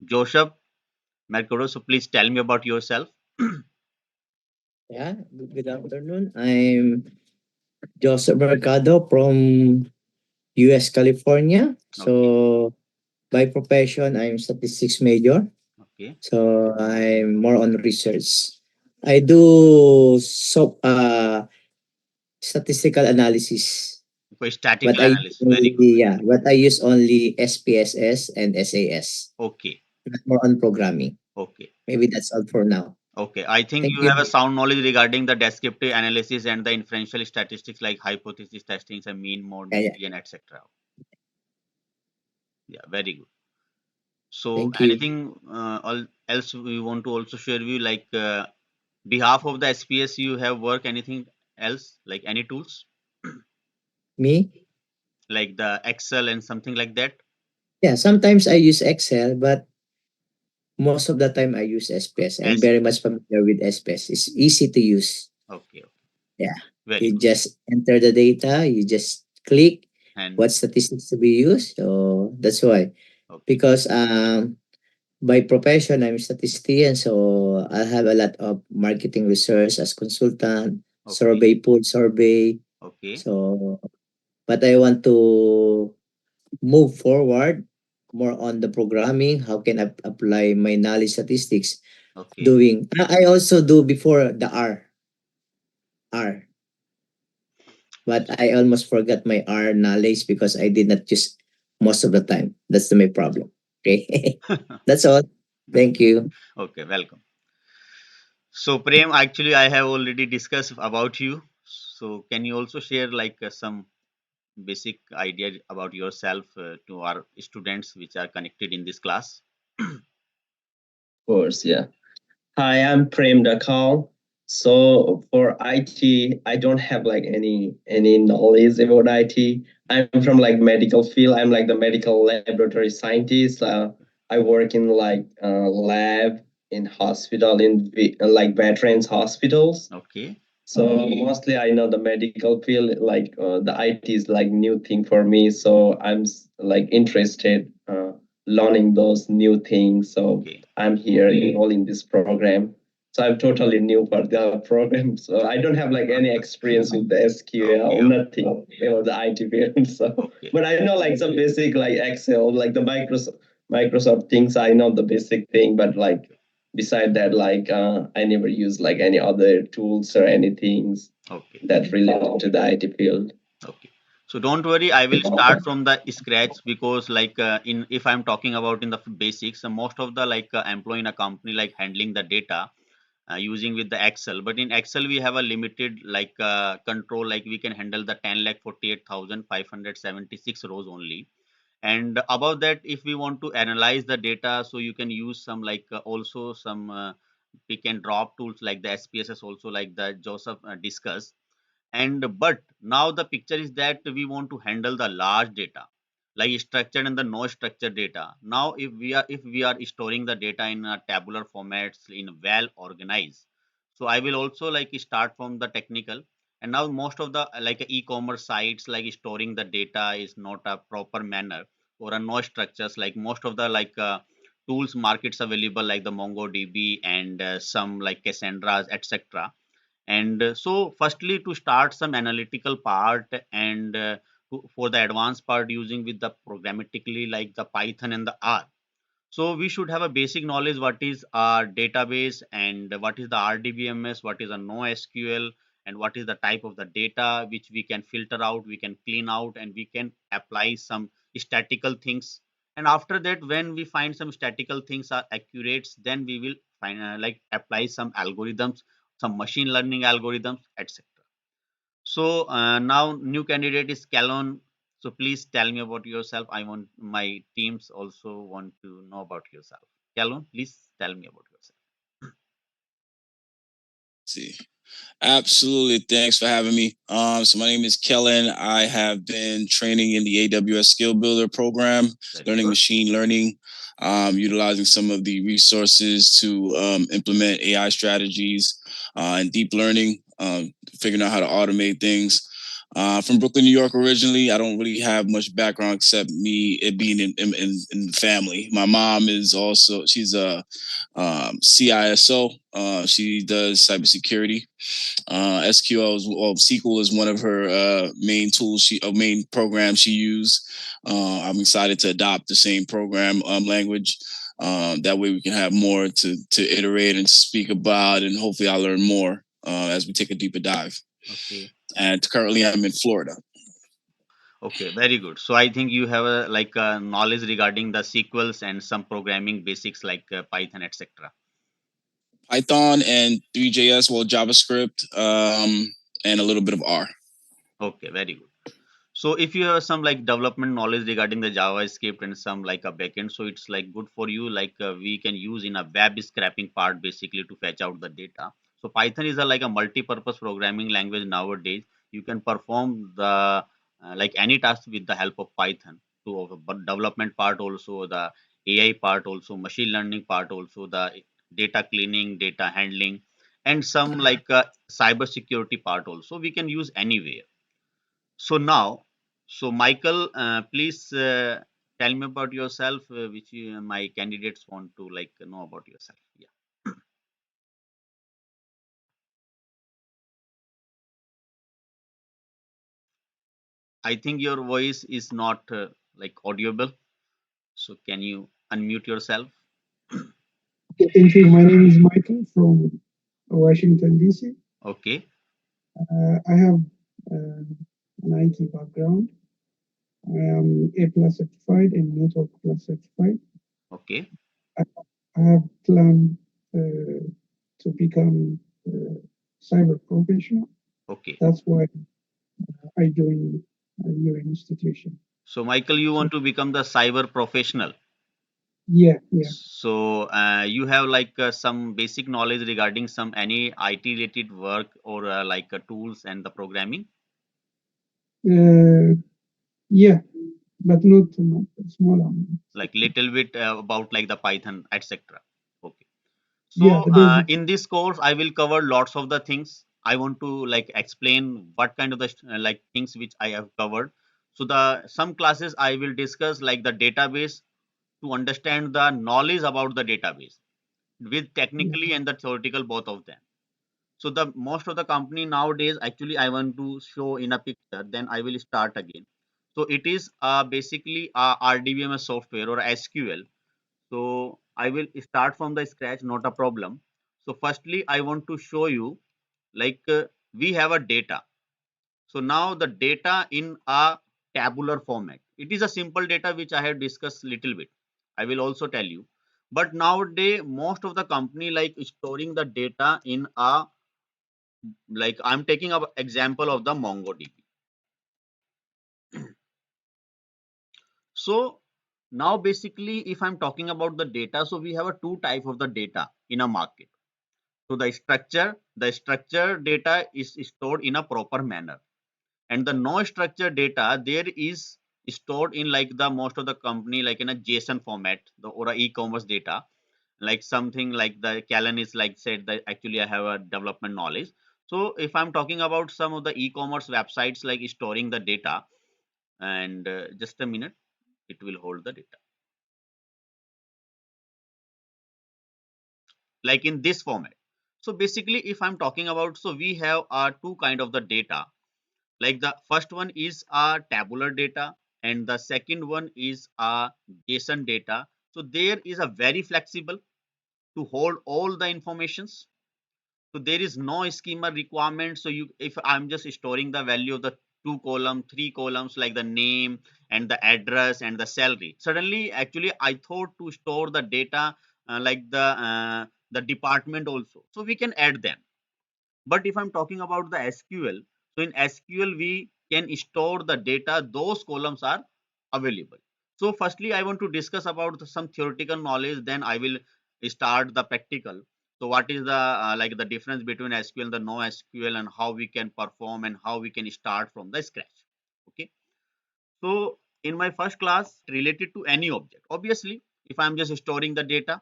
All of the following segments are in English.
Joseph Mercado. So please tell me about yourself. Yeah, good afternoon. I'm Joseph Mercado from US, California. Okay, So by profession, I'm statistics major. okay. So I'm more on research. I do statistical analysis, For but statical I use analysis, very only good, very yeah, but I use only SPSS and SAS. good. Okay, Not more on programming. okay, Maybe that's all for now. okay. I think Thank you have you. a sound knowledge regarding the descriptive analysis and the inferential statistics like hypothesis testing, and mean, mode, Yeah, yeah. median, etc. Yeah, very good. So Thank you. anything else we want to also share with you, like behalf of the SPS, you have work anything else, like any tools, Me? like the Excel and something like that? Yeah, sometimes I use Excel, but most of the time I use SPS. I'm very SPS. much familiar with SPS. It's easy to use. Okay, okay, Yeah. very You good. just enter the data, you just click And what statistics to be used. So that's why. okay, Because by profession I'm a statistician, so I have a lot of marketing research as consultant, okay, survey pool survey. okay, So but I want to move forward more on the programming. How can I apply my knowledge statistics okay. doing I also do before the R, but I almost forgot my R knowledge because I did not use most of the time. That's my problem. Okay. That's all. Thank you. Okay, welcome. So Prem, actually, I have already discussed about you. So can you also share like some basic idea about yourself to our students which are connected in this class? Of course, yeah. Hi, I'm Prem Dakal. So for IT, I don't have like any knowledge about IT. I'm from like medical field. I'm like the medical laboratory scientist. I work in like lab in hospital like veterans hospitals. Okay, So mostly I know the medical field, like the IT is like new thing for me. So like interested learning those new things. So okay, I'm here enrolled in this program. So I'm totally new for the program. So I don't have like any experience with the okay, SQL, nothing about the IT field. So, okay, but I know like some basic like Excel, like the Microsoft things. I know the basic thing, but like okay, beside that, like I never use like any other tools or anything okay, that related to the IT field. okay. So don't worry, I will start from the scratch because like in if I'm talking about in the basics, most of the like employee in a company like handling the data using with the Excel. But in Excel, we have a limited like control, like we can handle the 10,48,576 rows only. And above that, if we want to analyze the data, so you can use some like also some pick and drop tools like the SPSS also like the Joseph discussed. And but now the picture is that we want to handle the large data like structured and the no structured data. Now if we are storing the data in a tabular formats in well organized, so I will also like start from the technical. And now most of the like e-commerce sites like storing the data is not a proper manner or a no structures, like most of the like tools markets available like the MongoDB and some like Cassandras etc. And so firstly to start some analytical part and for the advanced part using with the programmatically like the Python and the R. So we should have a basic knowledge what is our database and what is the RDBMS, what is a NoSQL, and what is the type of the data which we can filter out, we can clean out, and we can apply some statistical things. And after that, when we find some statistical things are accurate, then we will find like apply some algorithms, some machine learning algorithms, etc. So now new candidate is Calon. So please tell me about yourself. I want my teams also want to know about yourself. Calon, please tell me about yourself. See. Absolutely. Thanks for having me. So my name is Kellen. I have been training in the AWS Skill Builder program, Very learning good. machine learning, utilizing some of the resources to implement AI strategies and deep learning, figuring out how to automate things. From Brooklyn, New York originally. I don't really have much background except me it being in the family. My mom is also she's a CISO. She does cybersecurity. SQL is one of her main tools. Main programs she uses. I'm excited to adopt the same program language. That way we can have more to iterate and speak about, and hopefully I'll learn more as we take a deeper dive. Okay. And currently I'm in Florida. Okay, very good. So I think you have a knowledge regarding the sequels and some programming basics like Python, etc. Python and 3JS, well, JavaScript, and a little bit of R. Okay, very good. So if you have some like development knowledge regarding the JavaScript and some like a backend, so it's like good for you. We can use in a web scraping part basically to fetch out the data. So Python is a like a multi-purpose programming language nowadays. You can perform the like any task with the help of Python. To but development part also, the AI part also, machine learning part also, the data cleaning, data handling, and some cyber security part also. We can use anywhere. So now, so Michael, please tell me about yourself, which my candidates want to like know about yourself. Yeah, I think your voice is not like audible. So can you unmute yourself? Okay, thank you. My name is Michael from Washington, D.C. Okay, I have an IT background. I am A plus certified and Network plus certified. okay, I, I have planned to become cyber professional. okay. That's why I joined your institution. So Michael, you So want to become the cyber professional. yeah, yeah. So you have some basic knowledge regarding some any IT related work or tools and the programming. Uh, yeah, but not too much, a small amount. Like little bit about like the Python, etc. Okay. Yeah, So the basic. in this course, I will cover lots of the things. I want to like explain what kind of the like things which I have covered. So the some classes I will discuss like the database to understand the knowledge about the database with Yeah, technically and the theoretical both of them. So the most of the company nowadays actually I want to show in a picture. Then I will start again. So it is basically a RDBMS software or SQL. So I will start from the scratch, not a problem. So firstly, I want to show you we have a data. So now the data in a tabular format. It is a simple data which I have discussed little bit. I will also tell you. But nowadays, most of the company like storing the data in a like I'm taking an example of the MongoDB. So now basically, if I'm talking about the data, so we have a two type of the data in a market. So the structure data is stored in a proper manner, and the no structured data there is stored in like the most of the company like in a JSON format, the or a e-commerce data, like something like the Callan is like said that actually I have a development knowledge. So if I'm talking about some of the e-commerce websites like storing the data, and just a minute, it will hold the data like in this format. So basically, if I'm talking about, so we have two kind of the data. Like the first one is a tabular data, and the second one is a JSON data. So there is a very flexible to hold all the informations. So there is no schema requirement. So you, if I'm just storing the value of the two column, three columns like the name and the address and the salary. Suddenly, actually, I thought to store the data the department also. So we can add them. But if I'm talking about the SQL, so in SQL we can store the data, those columns are available. So firstly, I want to discuss about some theoretical knowledge, then I will start the practical. So what is the the difference between SQL and the no SQL, and how we can perform and how we can start from the scratch. Okay. So in my first class related to any object, obviously, if I'm just storing the data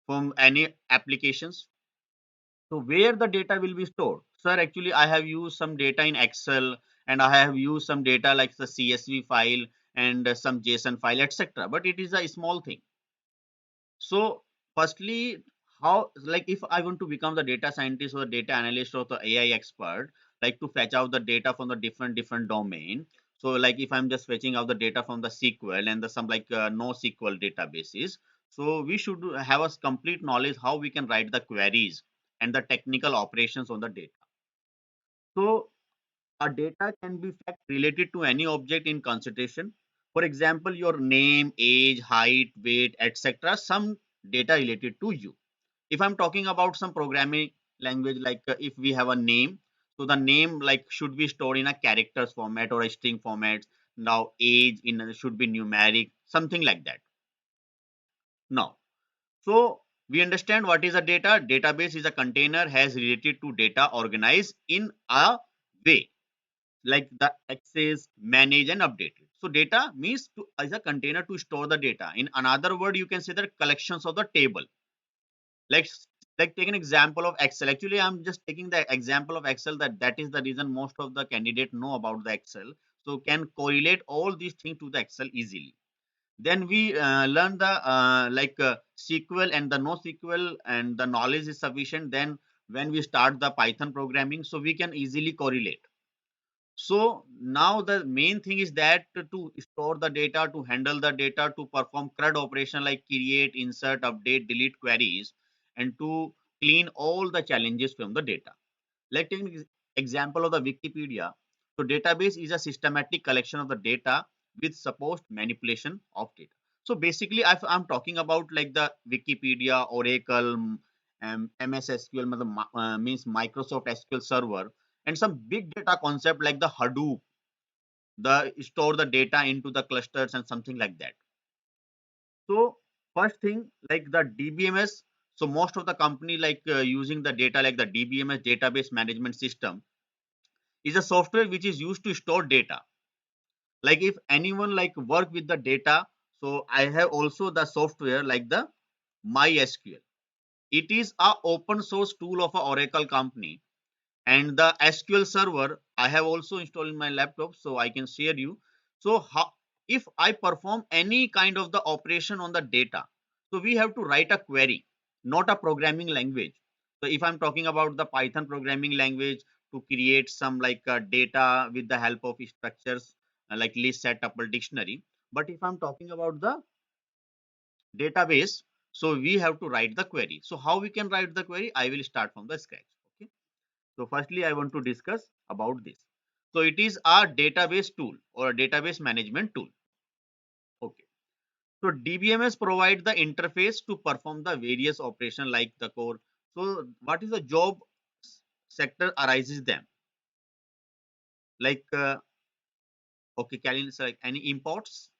from any applications, so where the data will be stored? Sir, actually I have used some data in Excel and I have used some data like the CSV file and some JSON file, etc. But it is a small thing. So firstly, how, like if I want to become the data scientist or data analyst or the AI expert, like to fetch out the data from the different domain. So like if I'm just fetching out the data from the SQL and the some like NoSQL databases, so we should have a complete knowledge how we can write the queries and the technical operations on the data. So a data can be fact related to any object in consideration. For example, your name, age, height, weight, etc. Some data related to you. If I'm talking about some programming language, like if we have a name, so the name like should be stored in a characters format or a string format. Now age in should be numeric, something like that. Now, so we understand what is a data. Database is a container has related to data organized in a way like the access, manage, and update it. So data means to as a container to store the data. In another word, you can say that collections of the table. Like like take an example of Excel. Actually, I'm just taking the example of Excel that is the reason most of the candidate know about the Excel. So can correlate all these things to the Excel easily. Then we learn the SQL and the NoSQL and the knowledge is sufficient. Then when we start the Python programming, so we can easily correlate. So now the main thing is that to store the data, to handle the data, to perform CRUD operation like create, insert, update, delete queries, and to clean all the challenges from the data. Let's take an example of the Wikipedia. So database is a systematic collection of the data with supposed manipulation of data. So basically, if I'm talking about like the Wikipedia, Oracle, MS SQL, means Microsoft SQL Server, and some big data concept like the Hadoop, the store the data into the clusters and something like that. So first thing like the DBMS. So most of the company like using the data like the DBMS database management system is a software which is used to store data. Like if anyone like work with the data, so I have also the software like the MySQL. It is a open source tool of a Oracle company, and the SQL server I have also installed in my laptop, so I can share you. So how, if I perform any kind of the operation on the data, so we have to write a query, not a programming language. So if I'm talking about the Python programming language to create some like data with the help of structures like list, set, tuple, dictionary. But if I'm talking about the database, so we have to write the query. So how we can write the query? I will start from the scratch. Okay. So firstly, I want to discuss about this. So it is a database tool or a database management tool. Okay. So DBMS provide the interface to perform the various operation like the core. So what is the job sector arises them? Like okay, can you select any imports?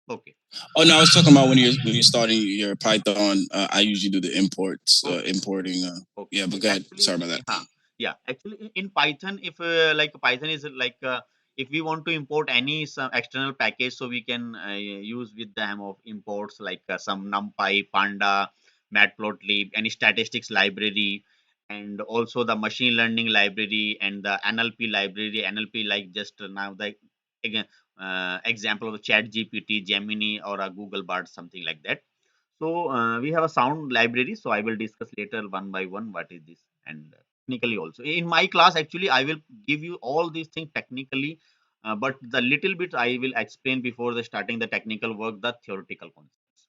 Okay. Oh no, I was talking about when you're starting your Python. I usually do the imports, Okay. importing. Okay. Yeah, but See, go ahead. actually, Sorry about that. yeah, actually, in Python, if like Python is like if we want to import any some external package, so we can use with them of imports like some NumPy, Panda, Matplotlib, any statistics library, and also the machine learning library and the NLP library. NLP like just now the again example of Chat GPT, Gemini, or a Google Bard, something like that. So we have a sound library. So I will discuss later one by one what is this and technically also. In my class, actually, I will give you all these things technically, but the little bit I will explain before the starting the technical work, the theoretical concepts.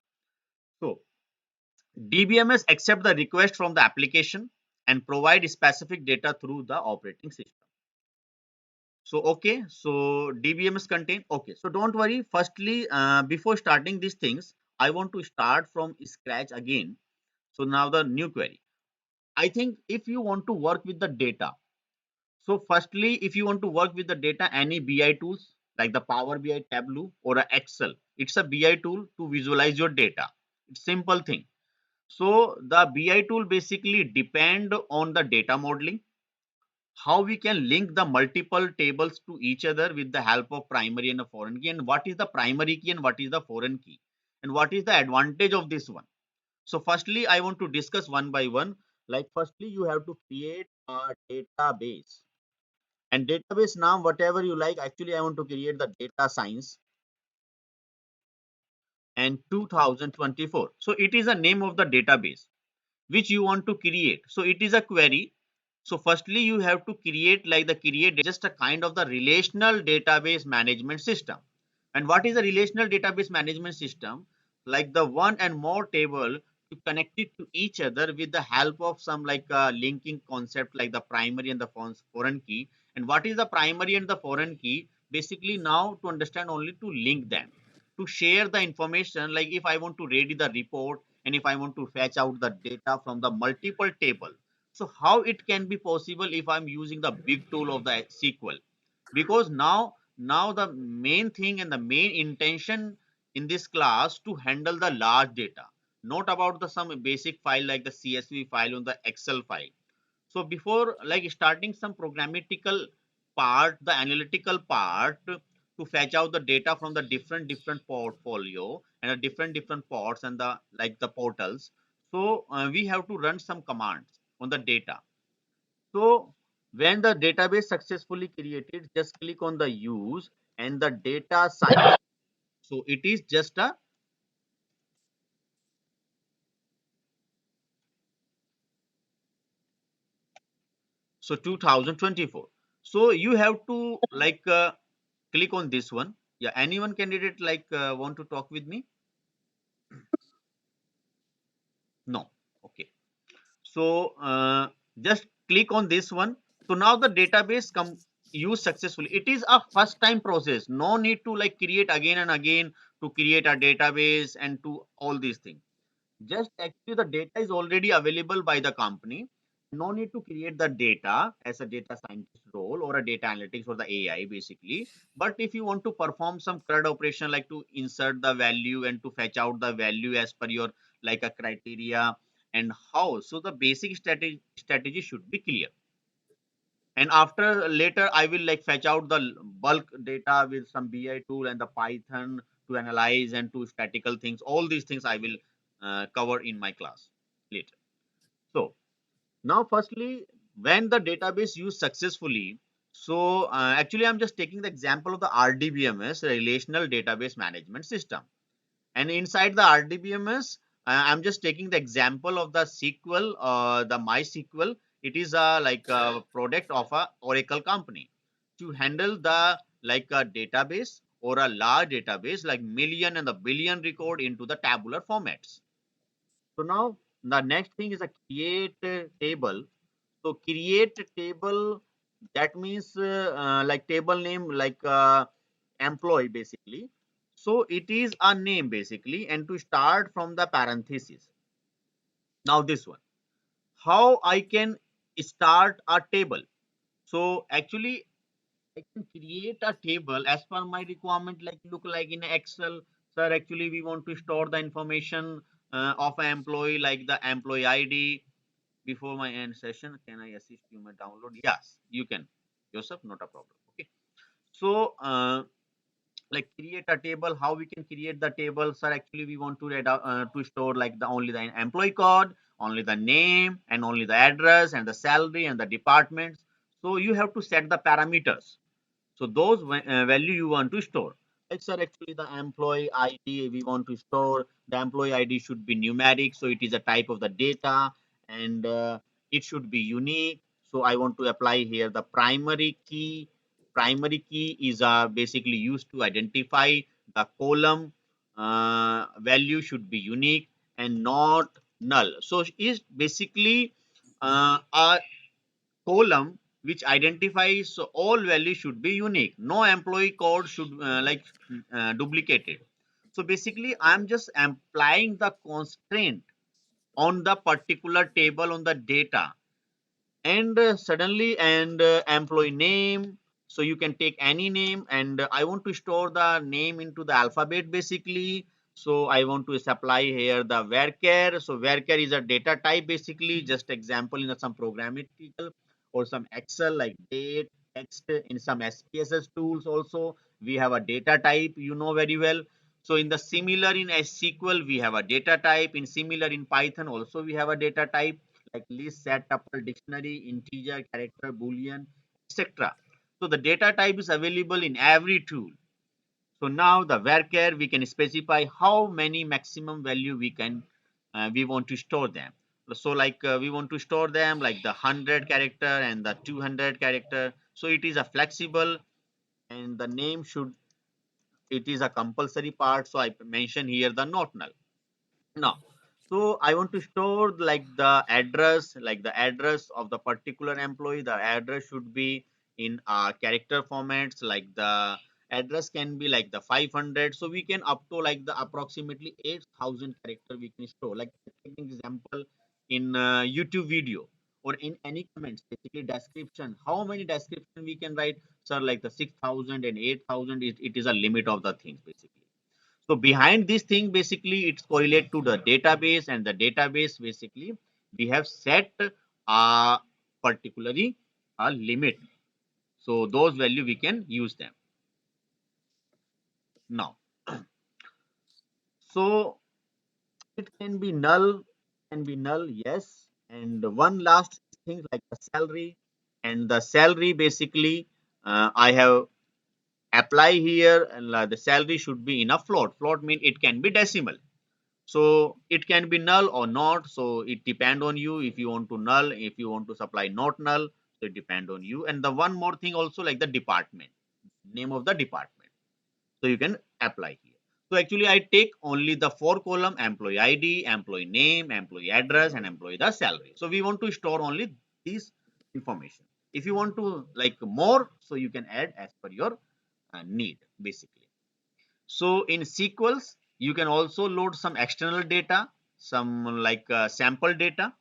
So DBMS accept the request from the application and provide specific data through the operating system. So okay, so DBMS contain okay. So don't worry. Firstly, before starting these things, I want to start from scratch again. So now the new query. I think if you want to work with the data, so firstly, if you want to work with the data, any BI tools like the Power BI, Tableau, or a Excel, it's a BI tool to visualize your data. It's simple thing. So the BI tool basically depend on the data modeling, how we can link the multiple tables to each other with the help of primary and a foreign key, and what is the primary key and what is the foreign key, and what is the advantage of this one. So firstly, I want to discuss one by one. Like firstly, you have to create a database. And database now, whatever you like, actually I want to create the data science and 2024. So it is a name of the database which you want to create. So it is a query. So firstly, you have to create like the create just a kind of the relational database management system. And what is a relational database management system? Like the one and more table to connect it to each other with the help of some like linking concept like the primary and the foreign key. And what is the primary and the foreign key? Basically now to understand only to link them, to share the information. Like if I want to read the report and if I want to fetch out the data from the multiple table. So how it can be possible if I'm using the big tool of the SQL? Because now the main thing and the main intention in this class to handle the large data, not about the some basic file like the CSV file on the Excel file. So before like starting some programmatical part, the analytical part to fetch out the data from the different portfolio and the different ports and the like the portals. So we have to run some commands on the data. So when the database successfully created, just click on the use and the data science. So it is just a so 2024. So you have to like click on this one. Yeah, anyone candidate like want to talk with me? No. Okay. So just click on this one. So now the database come used successfully. It is a first time process. No need to like create again and again to create a database and to all these things. Just actually the data is already available by the company. No need to create the data as a data scientist role or a data analytics or the AI basically. But if you want to perform some CRUD operation like to insert the value and to fetch out the value as per your like a criteria and how, so the basic strategy should be clear. And after later I will like fetch out the bulk data with some BI tool and the Python to analyze and to statistical things. All these things I will cover in my class later. So now firstly, when the database used successfully, so actually I'm just taking the example of the RDBMS, relational database management system. And inside the RDBMS, I'm just taking the example of the SQL, the MySQL. It is a like a product of a Oracle company to handle the like a database or a large database like million and the billion record into the tabular formats. So now the next thing is a create a table. So create a table, that means like table name like employee basically. So it is a name basically and to start from the parenthesis. Now this one, how I can start a table. So actually I can create a table as per my requirement like look like in Excel. Sir, actually we want to store the information of an employee like the employee ID. Before my end session, can I assist you my download? Yes, you can. Joseph, not a problem. Okay. So like create a table, how we can create the table? Sir, actually we want to read out, to store like the only the employee code, only the name and only the address and the salary and the departments. So you have to set the parameters. So those value you want to store. Like sir, actually the employee ID we want to store. The employee ID should be numeric, so it is a type of the data, and it should be unique. So I want to apply here the primary key. Primary key is basically used to identify the column. Value should be unique and not null. So is basically a column which identifies, so all values should be unique. No employee code should duplicated. So basically I'm just applying the constraint on the particular table on the data. And suddenly and employee name, so you can take any name. And I want to store the name into the alphabet basically. So I want to supply here the varchar. So varchar is a data type basically, just example in some programmatical or some Excel like date text. In some SPSS tools also we have a data type, you know very well. So in the similar in SQL we have a data type, in similar in Python also we have a data type like list, set, tuple, dictionary, integer, character, boolean, etc. So the data type is available in every tool. So now the varchar, we can specify how many maximum value we want to store them. So like we want to store them like the 100 character and the 200 character. So it is a flexible, and the name should, it is a compulsory part. So I mention here the not null. Now, so I want to store like the address of the particular employee. The address should be in character formats. Like the address can be like the 500. So we can up to like the approximately 8,000 character we can store. Like taking example in YouTube video or in any comments, basically description. How many description we can write? Sir, like the 6,000 and 8,000. It is a limit of the things basically. So behind this thing, basically, it's correlate to the database, and the database basically we have set particularly a limit. So those value we can use them now. So it can be null, yes. And one last thing like the salary, and the salary basically I have apply here, and the salary should be in a float. Float mean it can be decimal. So it can be null or not. So it depend on you if you want to null, if you want to supply not null. So it depend on you. And the one more thing also like the department, name of the department. So you can apply here. So actually I take only the 4 column employee ID, employee name, employee address, and employee the salary. So we want to store only these information. If you want to like more, so you can add as per your need basically. So in SQLs, you can also load some external data, some like sample data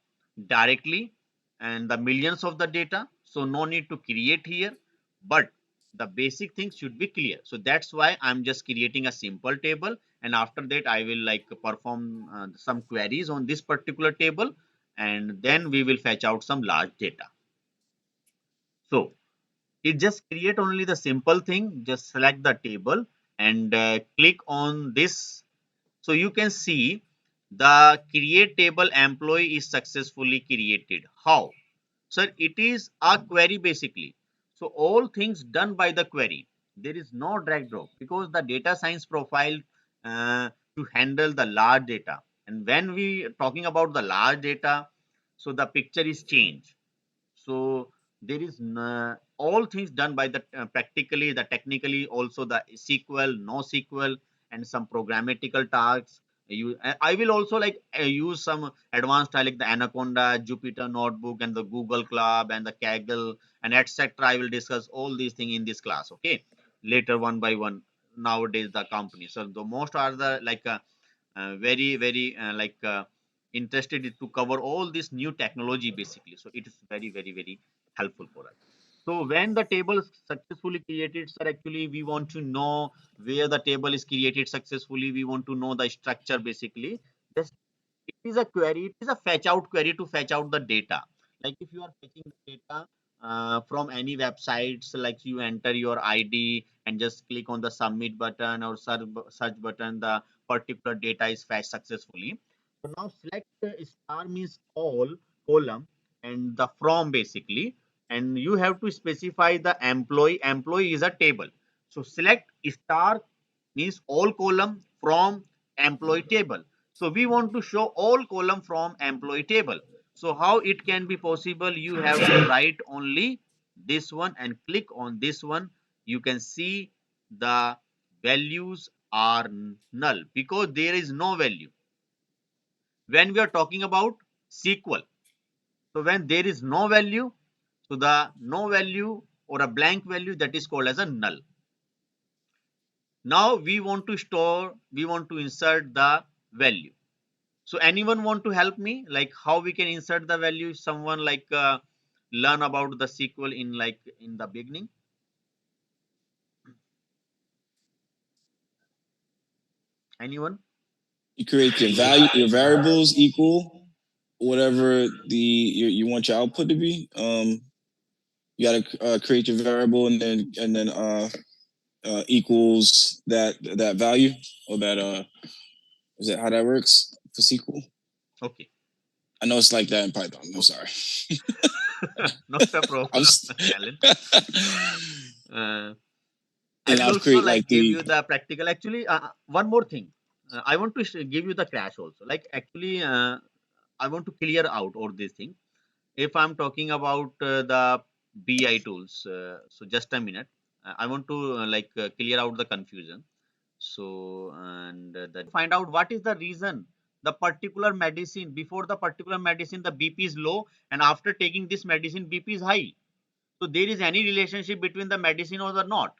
directly, and the millions of the data. So no need to create here, but the basic things should be clear. So that's why I'm just creating a simple table, and after that I will like perform some queries on this particular table, and then we will fetch out some large data. So it just create only the simple thing. Just select the table and click on this. So you can see the create table employee is successfully created. How? Sir, it is a query basically. So all things done by the query. There is no drag drop because the data science profile to handle the large data. And when we talking about the large data, so the picture is changed. So there is all things done by the practically, the technically, also the SQL, NoSQL, and some programmatical tasks. I will also like use some advanced like the Anaconda, Jupyter Notebook, and the Google Club, and the Kaggle, and etc. I will discuss all these things in this class. Okay, later one by one. Nowadays the company. So the most are the like very like interested to cover all this new technology basically. So it is very helpful for us. So when the table is successfully created, sir, actually we want to know where the table is created successfully. We want to know the structure basically. Just it is a query, it is a fetch out query to fetch out the data. Like if you are fetching the data from any websites, like you enter your ID and just click on the submit button or search button, the particular data is fetched successfully. So now select star means all column and the from basically, and you have to specify the employee. Employee is a table. So select star means all column from employee table. So we want to show all column from employee table. So how it can be possible? You have to write only this one and click on this one. You can see the values are null because there is no value. When we are talking about SQL, so when there is no value, so the no value or a blank value, that is called as a null. Now we want to store, we want to insert the value. So anyone want to help me like how we can insert the value? Someone like learn about the SQL in like in the beginning? Anyone? You create your value, your variables equal whatever you want your output to be. You got to create your variable and then equals that value or that is that how that works for SQL? Okay. I know it's like that in Python. I'm sorry. Not a I'm problem, st- Alan. uh, I And will I've also created like like give the you the practical. Actually, one more thing. I want to give you the crash also. Like actually, I want to clear out all these things. If I'm talking about the BI tools, so just a minute. I want to clear out the confusion. So and that find out what is the reason the particular medicine before the particular medicine the BP is low, and after taking this medicine BP is high. So there is any relationship between the medicine or the not.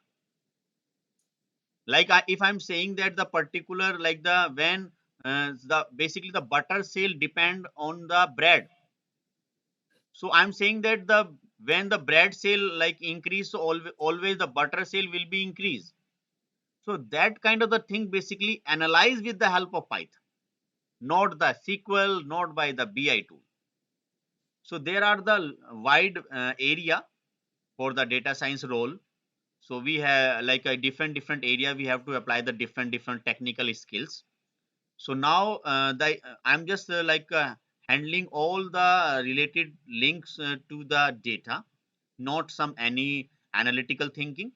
Like if I'm saying that the particular like the when the basically the butter sale depend on the bread, so I'm saying that the when the bread sale like increase, so always the butter sale will be increased. So that kind of the thing basically analyze with the help of Python, not the SQL, not by the BI tool. So there are the wide area for the data science role. So we have like a different area, we have to apply the different technical skills. So now I'm just handling all the related links to the data, not some any analytical thinking.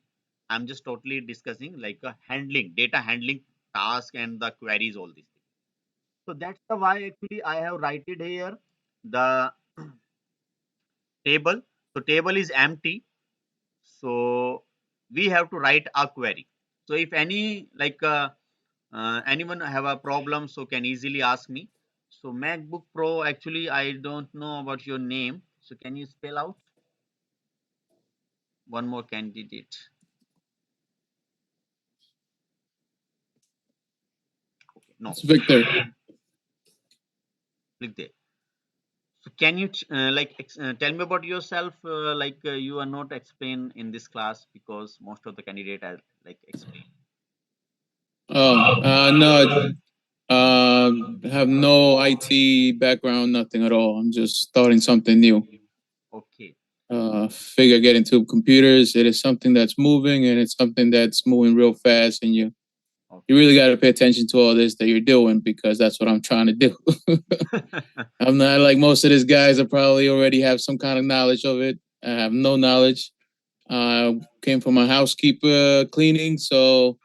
I'm just totally discussing like handling data handling task and the queries, all these things. So that's the why actually I have write it here the table. So table is empty, so we have to write a query. So if any anyone have a problem, so can easily ask me. So MacBook Pro, actually I don't know about your name, so can you spell out one more candidate? Okay, no, It's Victor. click there. So can you tell me about yourself? You are not explain in this class because most of the candidate are like explain. Oh, no, have no IT background, nothing at all. I'm just starting something new. Okay. Figure get into computers. It is something that's moving, and it's something that's moving real fast, and you Okay. really got to pay attention to all this that you're doing, because that's what I'm trying to do. I'm not like most of these guys that probably already have some kind of knowledge of it. I have no knowledge. Came from a housekeeper cleaning, so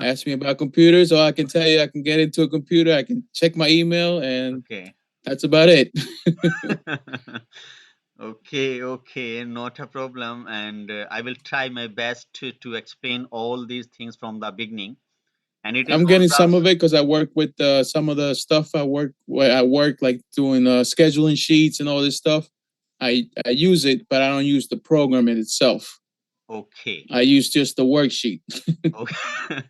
ask me about computers, or I can tell you I can get into a computer, I can check my email, and Okay. that's about it. Okay, okay, not a problem. And I will try my best to explain all these things from the beginning. And it is I'm not getting some just of it because I work with some of the stuff I work where I work like doing scheduling sheets and all this stuff. I use it, but I don't use the program in itself. okay. I use just the worksheet. Okay,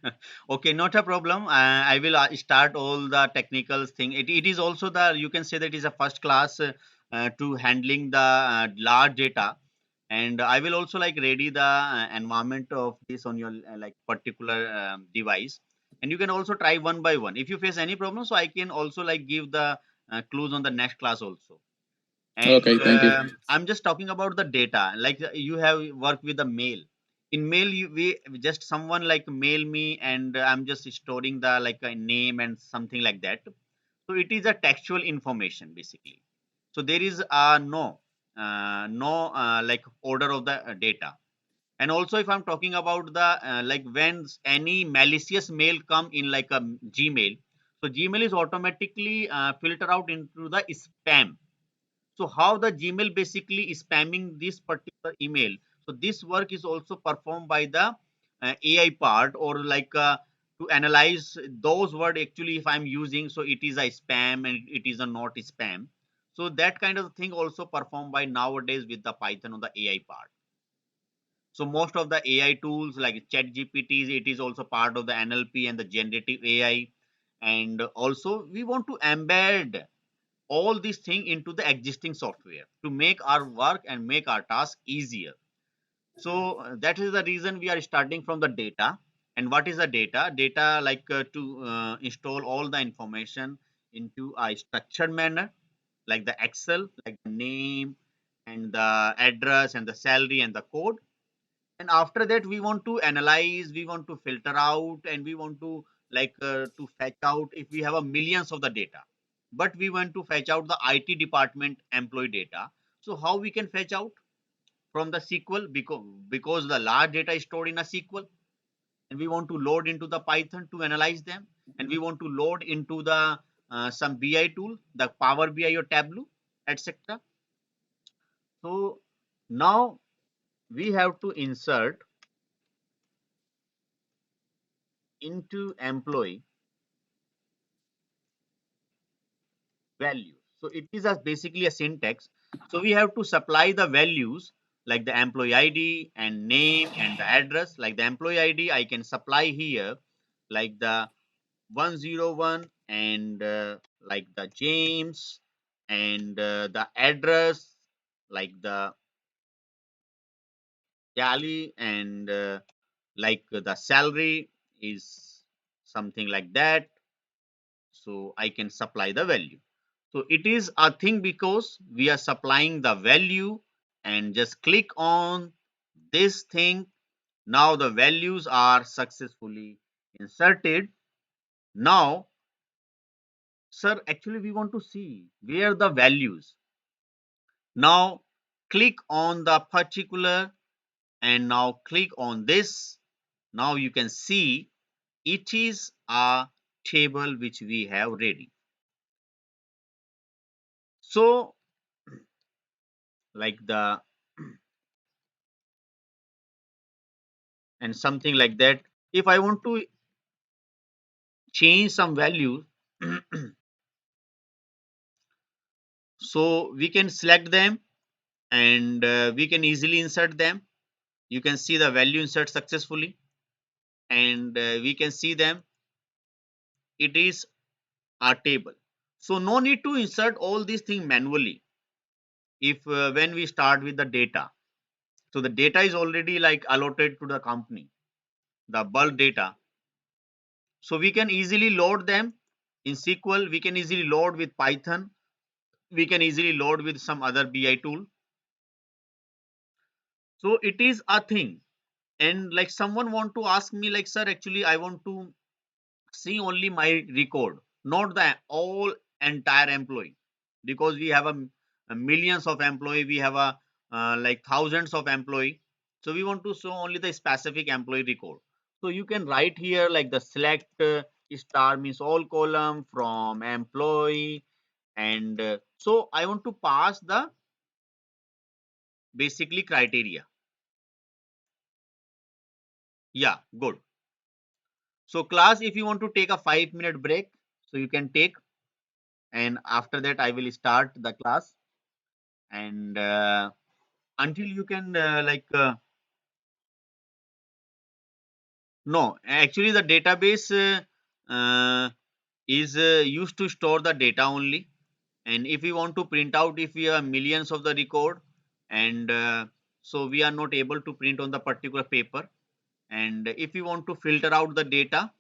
okay, not a problem. I will start all the technical thing. It is also the you can say that is a first class to handling the large data, and I will also like ready the environment of this on your like particular device, and you can also try one by one. If you face any problem, so I can also like give the clues on the next class also. And Okay, thank you. I'm just talking about the data, like you have worked with the mail. In mail we just someone like mail me, and I'm just storing the like a name and something like that. So it is a textual information basically. So there is no like order of the data. And also if I'm talking about the like when any malicious mail come in like a Gmail, so Gmail is automatically filter out into the spam. So how the Gmail basically is spamming this particular email. So this work is also performed by the AI part, or like to analyze those words actually if I'm using, so it is a spam and it is a not spam. So that kind of thing also performed by nowadays with the Python on the AI part. So most of the AI tools like Chat GPTs, it is also part of the NLP and the generative AI. And also we want to embed all these things into the existing software to make our work and make our task easier. So that is the reason we are starting from the data. And what is the data? Data like to install all the information into a structured manner, like the Excel, like the name and the address and the salary and the code. And after that we want to analyze, we want to filter out, and we want to to fetch out if we have a millions of the data, but we want to fetch out the IT department employee data. So how we can fetch out from the SQL because the large data is stored in a SQL, and we want to load into the Python to analyze them, and we want to load into the some BI tool, the Power BI or Tableau, etc. So now we have to insert into employee value. So it is as basically a syntax. So we have to supply the values like the employee ID and name and the address. Like the employee ID, I can supply here like the 101 and like the James, and the address like the Cali, and like the salary is something like that. So I can supply the value. So it is a thing because we are supplying the value, and just click on this thing. Now the values are successfully inserted. Now, sir, actually we want to see where the values. Now click on the particular, and now click on this. Now you can see it is a table which we have ready. So like the and something like that. If I want to change some values, so we can select them, and we can easily insert them. You can see the value insert successfully, and we can see them. It is a table. So no need to insert all these things manually. If when we start with the data, so the data is already like allotted to the company, the bulk data. So we can easily load them in SQL. We can easily load with Python. We can easily load with some other BI tool. So it is a thing. And like someone want to ask me like, sir, actually I want to see only my record, not the all entire employee, because we have a millions of employee, we have a like thousands of employee. So we want to show only the specific employee record. So you can write here like the select star means all column from employee, and so I want to pass the basically criteria. Yeah, good. So class, if you want to take a 5-minute break, so you can take, and after that I will start the class, and until you can no, actually the database is used to store the data only, and if we want to print out, if we have millions of the record, and so we are not able to print on the particular paper, and if we want to filter out the data,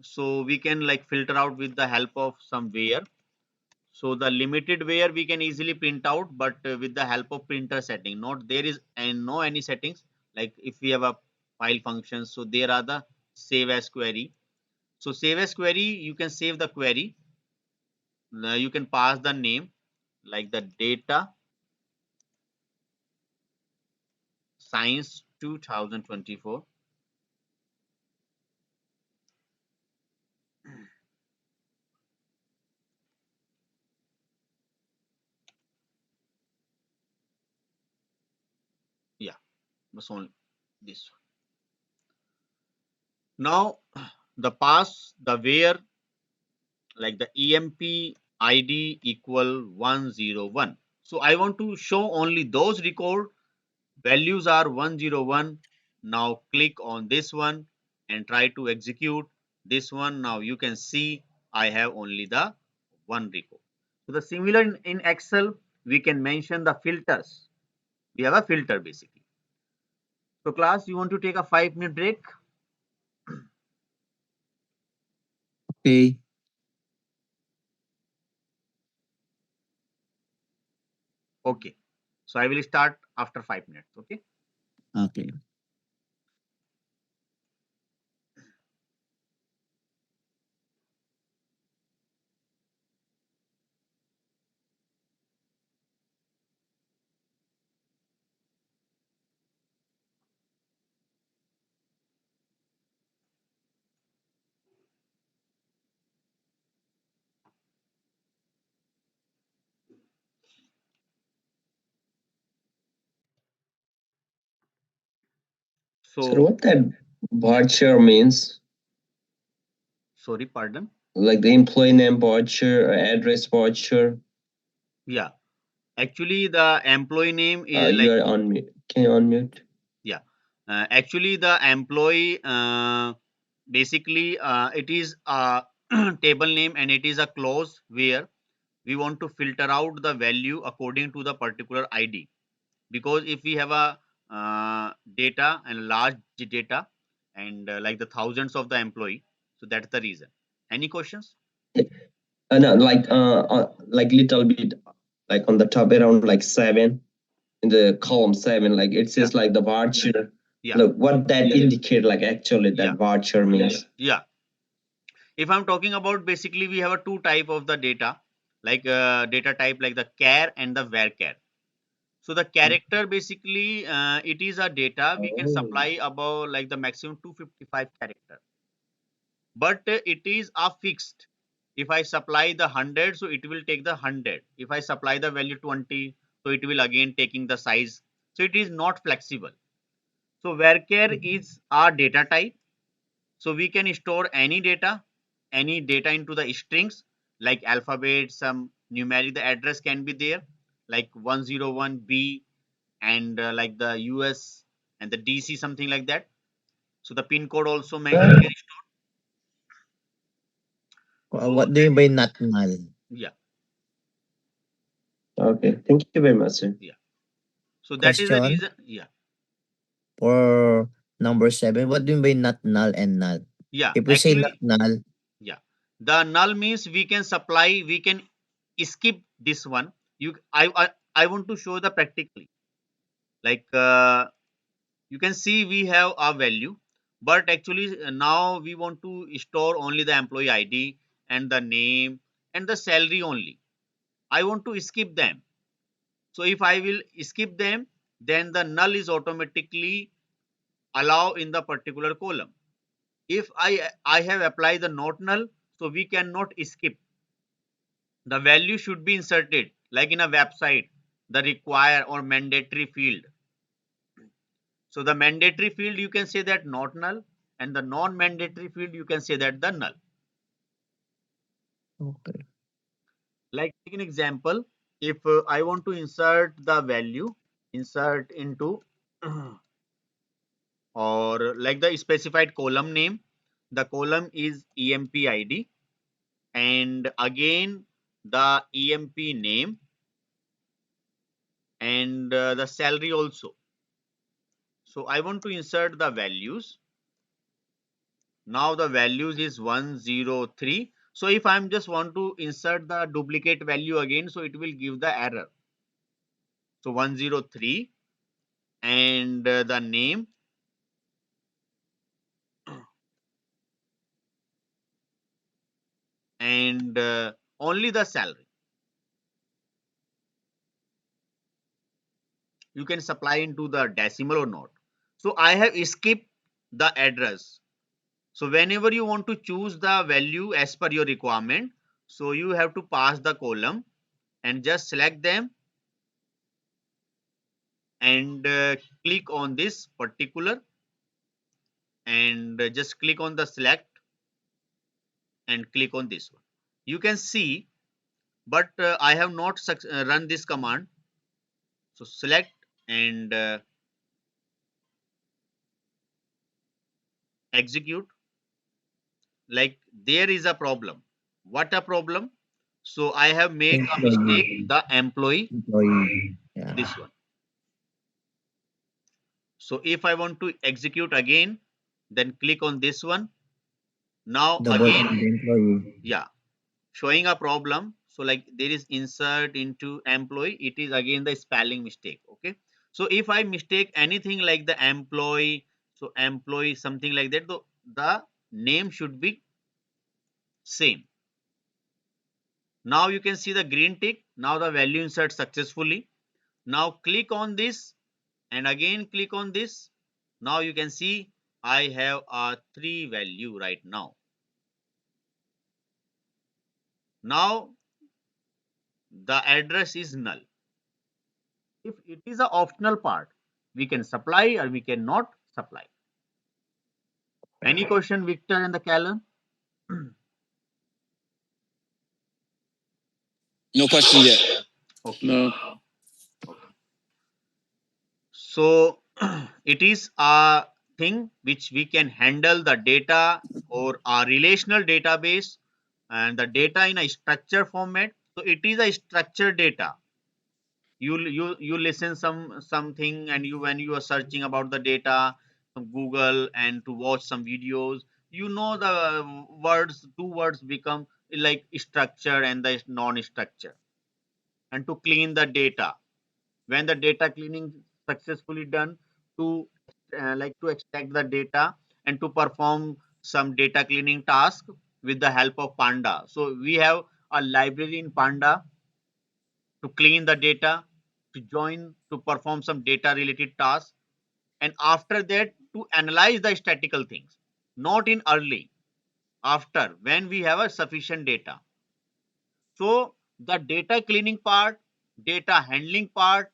so we can like filter out with the help of some where. So the limited where we can easily print out, but with the help of printer setting, not there is and no any settings. Like if we have a file function, so there are the save as query. So save as query, you can save the query. You can pass the name like the data science 2024. Yeah, that's only this one. Now the pass the where like the EMP ID equal 101. So I want to show only those record values are 101. Now click on this one and try to execute this one. Now you can see I have only the one record. So the similar in Excel, we can mention the filters. We have a filter basically. So class, you want to take a 5-minute break? Okay. Okay. So I will start after 5 minutes. Okay. Okay. So So, what that voucher means? sorry, pardon. Like the employee name voucher or address voucher? Yeah, actually, the employee name is You like, are on mute. Can you unmute? yeah. Actually, the employee basically it is a table name and it is a clause where we want to filter out the value according to the particular ID. Because if we have a data and large data and like the thousands of the employee, so that's the reason. Any questions? No, like little bit, like on the top around like 7 in the column 7, like it Yeah, says like the voucher. yeah, Look, what that indicate like actually that yeah, voucher means. yeah. If I'm talking about, basically we have a two type of the data, like data type like the char and the varchar. So the character, basically it is a data we can Oh. supply about like the maximum 255 character, but it is a fixed. If I supply the 100, so it will take the 100. If I supply the value 20, so it will again taking the size. So it is not flexible. So varchar is our data type. So we can store any data into the strings like alphabet, some numeric. The address can be there like 101B and like the US and the DC, something like that. So the pin code also we can store. So What do you mean by not null? yeah, Okay, thank you very much, sir. yeah. So that is the Question reason. Yeah, for number 7. What do you mean by not null and null? yeah. If we say not Actually, null, yeah. The null means we can supply, we can skip this one. I want to show the practically. Like you can see we have a value, but actually now we want to store only the employee ID and the name and the salary only. I want to skip them. So if I will skip them, then the null is automatically allow in the particular column. If I have applied the not null, so we cannot skip. The value should be inserted like in a website, the require or mandatory field. So the mandatory field you can say that not null, and the non-mandatory field you can say that the null. okay. Like take an example, if I want to insert the value, insert into or like the specified column name, the column is emp id, and again the emp name and the salary also. So I want to insert the values. Now the values is 103. So if I'm just want to insert the duplicate value again, so it will give the error. So 103 and the name and only the salary. You can supply into the decimal or not. So I have skipped the address. So whenever you want to choose the value as per your requirement, so you have to pass the column and just select them and click on this particular and just click on the select and click on this one. You can see, but I have not run this command. So select and execute. Like there is a problem. What a problem? So I have make a mistake. Employee. The employee, Employee. Yeah. this one. So if I want to execute again, then click on this one. Now Double again, on the employee. yeah, showing a problem. So like there is insert into employee, it is again the spelling mistake. Okay. So if I mistake anything like the employee, so employee something like that, the name should be same. Now you can see the green tick. Now the value insert successfully. Now click on this and again click on this. Now you can see I have a 3 value right now. Now the address is null. If it is a optional part, we can supply or we cannot supply. Any question, Victor and the Callum? No questions yet. Okay. No. So it is a thing which we can handle the data or a relational database and the data in a structured format. So it is a structured data. You listen something, and you, when you are searching about the data from Google and to watch some videos, you know the words, two words become like structure and the non-structure. And to clean the data, when the data cleaning successfully done, to like to extract the data and to perform some data cleaning task with the help of Panda. So we have a library in Panda to clean the data, to join, to perform some data related tasks, and after that to analyze the statistical things, not in early, after when we have a sufficient data. So the data cleaning part, data handling part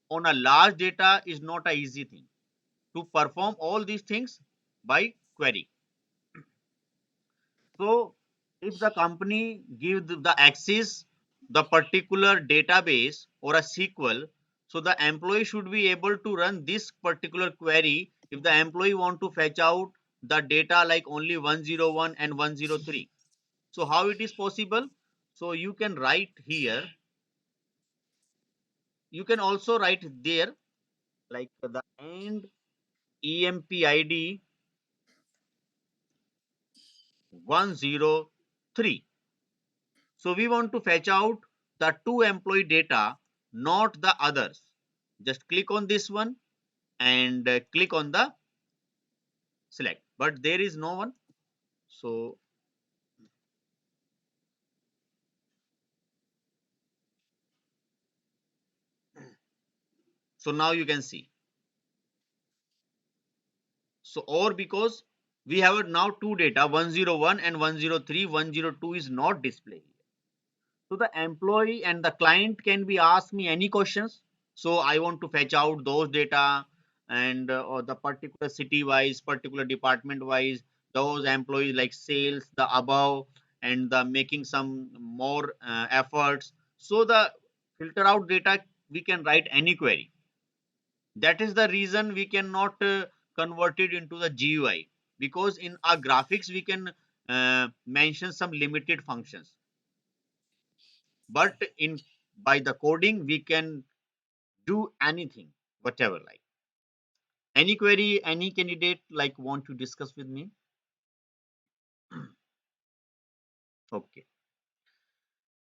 on a large data is not a easy thing to perform all these things by query. So if the company gives the access the particular database or a SQL, so the employee should be able to run this particular query if the employee want to fetch out the data like only 101 and 103. So how it is possible? So you can write here, you can also write there like the end EMPID 103. So we want to fetch out the two employee data, not the others. Just click on this one and click on the select, but there is no one. So now you can see. So or because we have now two data 101 and 103, 102 is not displayed. So the employee and the client can be asked me any questions. So I want to fetch out those data and or the particular city wise, particular department wise, those employees like sales, the above, and the making some more efforts. So the filter out data, we can write any query. That is the reason we cannot convert it into the GUI, because in our graphics we can mention some limited functions, but in by the coding we can do anything, whatever. Like any query, any candidate like want to discuss with me? Okay,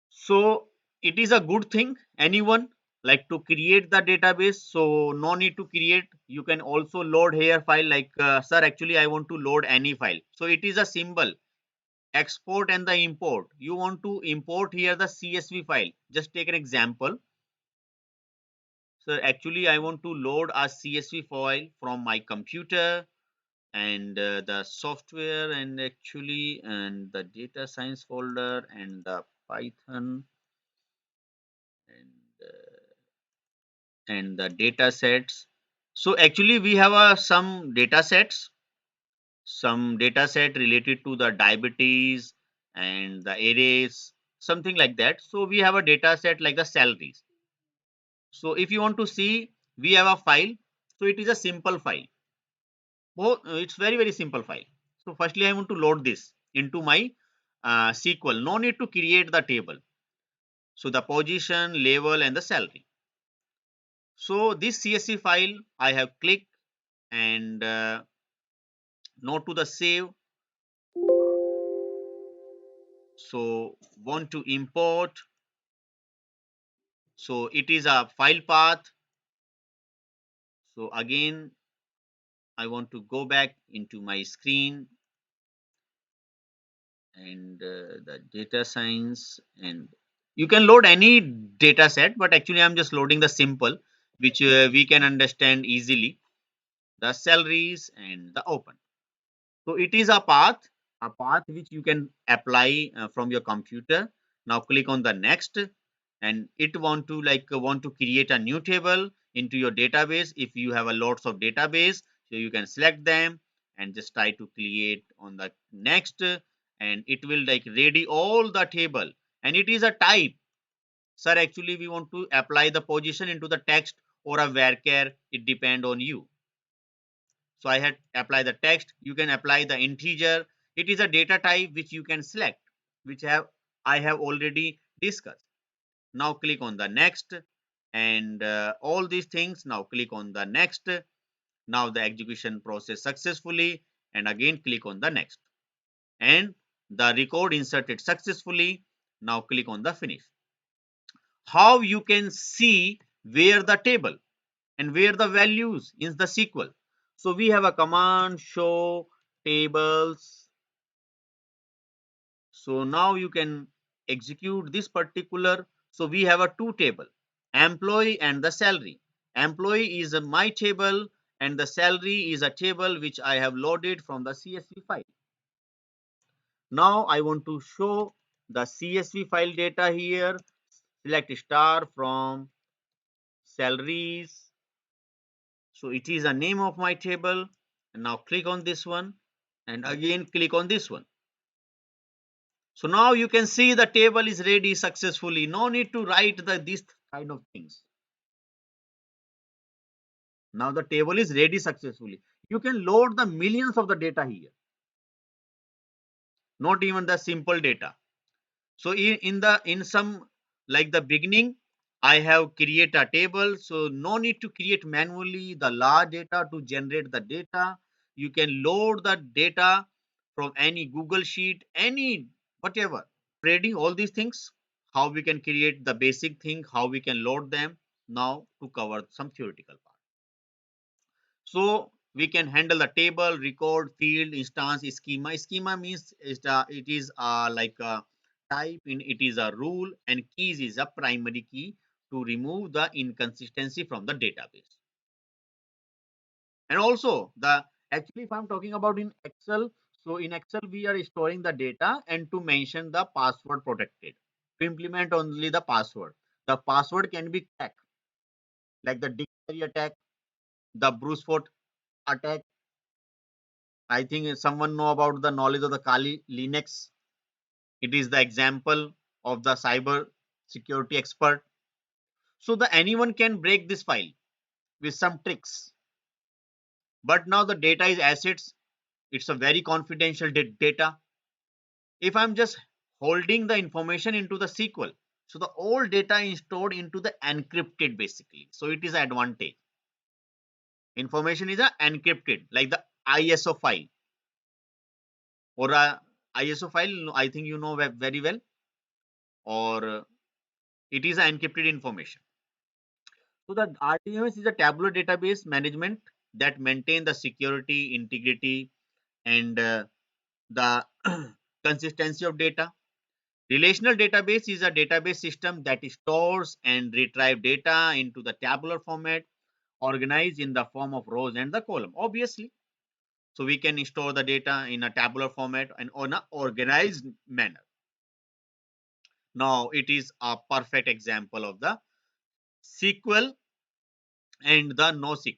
so it is a good thing. Anyone like to create the database? So no need to create, you can also load here file like sir, actually I want to load any file. So it is a symbol export and the import. You want to import here the CSV file. Just take an example. So actually I want to load a CSV file from my computer and the software and actually and the data science folder and the Python and the data sets. So actually we have some data sets, some data set related to the diabetes and the arrays, something like that. So we have a data set like the salaries. So if you want to see, we have a file. So it is a simple file. Oh, it's very simple file. So firstly, I want to load this into my SQL. No need to create the table. So the position, level, and the salary. So this CSV file, I have clicked and no to the save. So want to import. So it is a file path. So again, I want to go back into my screen and the data science, and you can load any data set, but actually I'm just loading the simple which we can understand easily, the salaries and the open. So it is a path which you can apply from your computer. Now click on the next, and it want to like want to create a new table into your database. If you have a lots of database, so you can select them and just try to create on the next, and it will like ready all the table, and it is a type. Sir, actually we want to apply the position into the text or a varchar, it depend on you. So I had apply the text, you can apply the integer. It is a data type which you can select, which I have already discussed. Now click on the next, and all these things. Now click on the next. Now the execution process successfully, and again click on the next, and the record inserted successfully. Now click on the finish. How you can see where the table and where the values in the SQL. So we have a command show tables. So now you can execute this particular. So we have a two table, employee and the salary. Employee is my table, and the salary is a table which I have loaded from the CSV file. Now I want to show the CSV file data here. Select star from salaries. So it is a name of my table, and now click on this one, and again click on this one. So now you can see the table is ready successfully. No need to write this kind of things. Now the table is ready successfully. You can load the millions of the data here, not even the simple data. So in some like the beginning, I have create a table. So no need to create manually the large data to generate the data. You can load the data from any Google sheet, any whatever. Trading all these things, how we can create the basic thing, how we can load them. Now to cover some theoretical part. So we can handle the table, record, field, instance, schema. Schema means it is like a type, in it is a rule, and keys is a primary key to remove the inconsistency from the database. And also the actually if I'm talking about in Excel, so in Excel we are storing the data, and to mention the password protected, to implement only the password. The password can be cracked, like the dictionary attack, the brute force attack. I think someone know about the knowledge of the Kali Linux. It is the example of the cyber security expert. So the anyone can break this file with some tricks. But now the data is assets. It's a very confidential data. If I'm just holding the information into the SQL, so the old data is stored into the encrypted basically. So it is an advantage. Information is a encrypted, like the ISO file or a ISO file. I think you know very well, or it is an encrypted information. So the RDMS is a tabular database management that maintain the security, integrity, and the consistency of data. Relational database is a database system that stores and retrieve data into the tabular format, organized in the form of rows and the column. Obviously, so we can store the data in a tabular format and on an organized manner. Now it is a perfect example of the SQL and the NoSQL.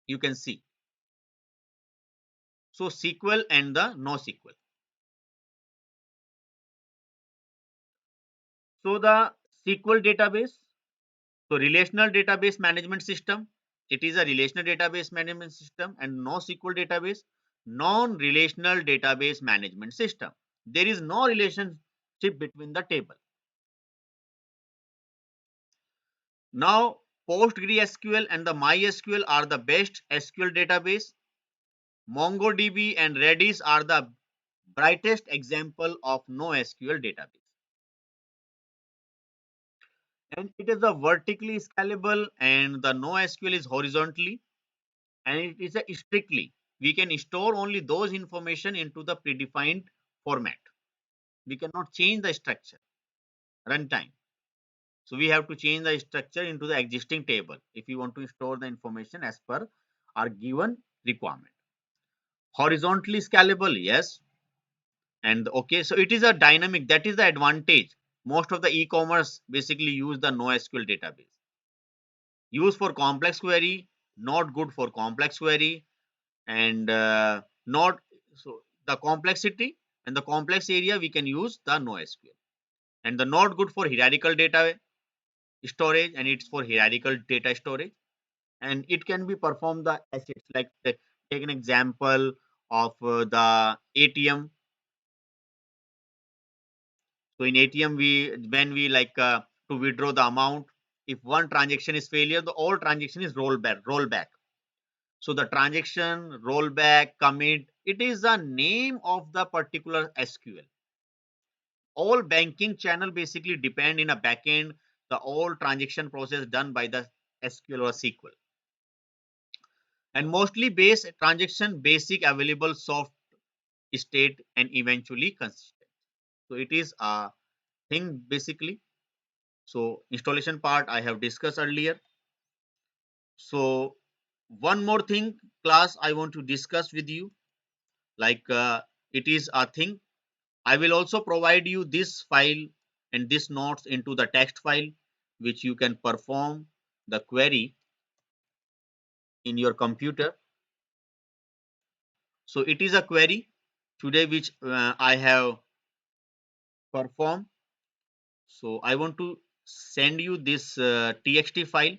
You can see. So SQL and the NoSQL. So the SQL database, so relational database management system, it is a relational database management system, and NoSQL database, non-relational database management system. There is no relationship between the table. Now PostgreSQL and the MySQL are the best SQL database. MongoDB and Redis are the brightest example of NoSQL database. And it is a vertically scalable, and the NoSQL is horizontally, and it is a strictly. We can store only those information into the predefined format. We cannot change the structure runtime. So we have to change the structure into the existing table if we want to store the information as per our given requirement. Horizontally scalable, yes. And okay, so it is a dynamic. That is the advantage. Most of the e-commerce basically use the NoSQL database. Used for complex query, not good for complex query, and not so the complexity and the complex area we can use the NoSQL, and the not good for hierarchical data storage, and it's for hierarchical data storage, and it can be perform the assets like take an example of the ATM. So in ATM, when we to withdraw the amount, if one transaction is failure, the all transaction is rollback. So the transaction, rollback, commit, it is the name of the particular SQL. All banking channel basically depend in a backend, the all transaction process done by the SQL or SQL. And mostly base transaction basic available soft state and eventually consistent. So it is a thing basically. So installation part I have discussed earlier. So one more thing class I want to discuss with you, it is a thing. I will also provide you this file and this notes into the text file, which you can perform the query in your computer. So it is a query today which I have performed. So I want to send you this txt file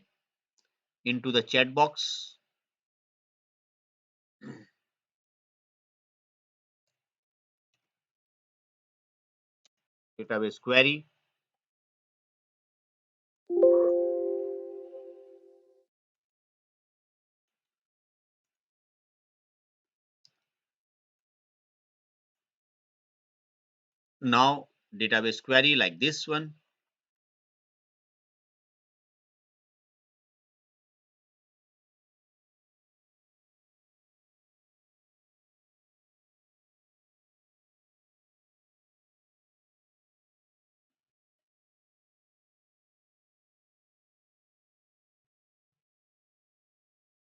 into the chat box. Database query. Now database query like this one.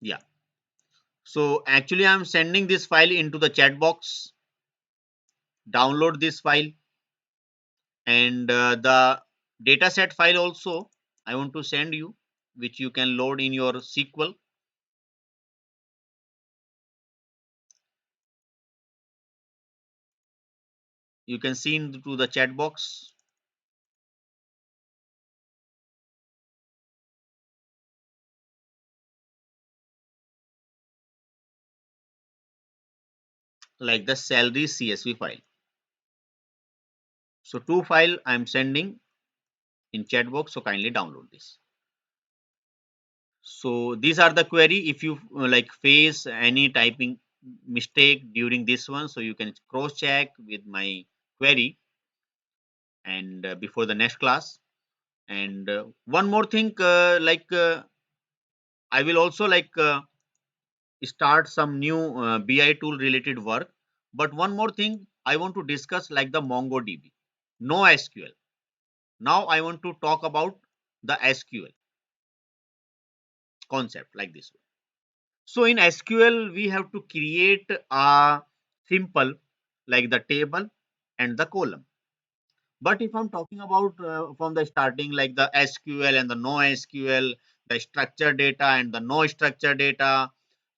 Yeah. So actually I'm sending this file into the chat box. Download this file, and the dataset file also I want to send you, which you can load in your SQL. You can see into the chat box. Like the salary CSV file. So two file I'm sending in chat box. So kindly download this. So these are the query. If you face any typing mistake during this one, so you can cross check with my query and before the next class. And one more thing, I will also start some new BI tool related work. But one more thing I want to discuss like the MongoDB, no SQL. Now I want to talk about the SQL concept like this one. So in SQL, we have to create a simple like the table and the column. But if I'm talking about from the starting, like the SQL and the no SQL, the structured data and the no structured data.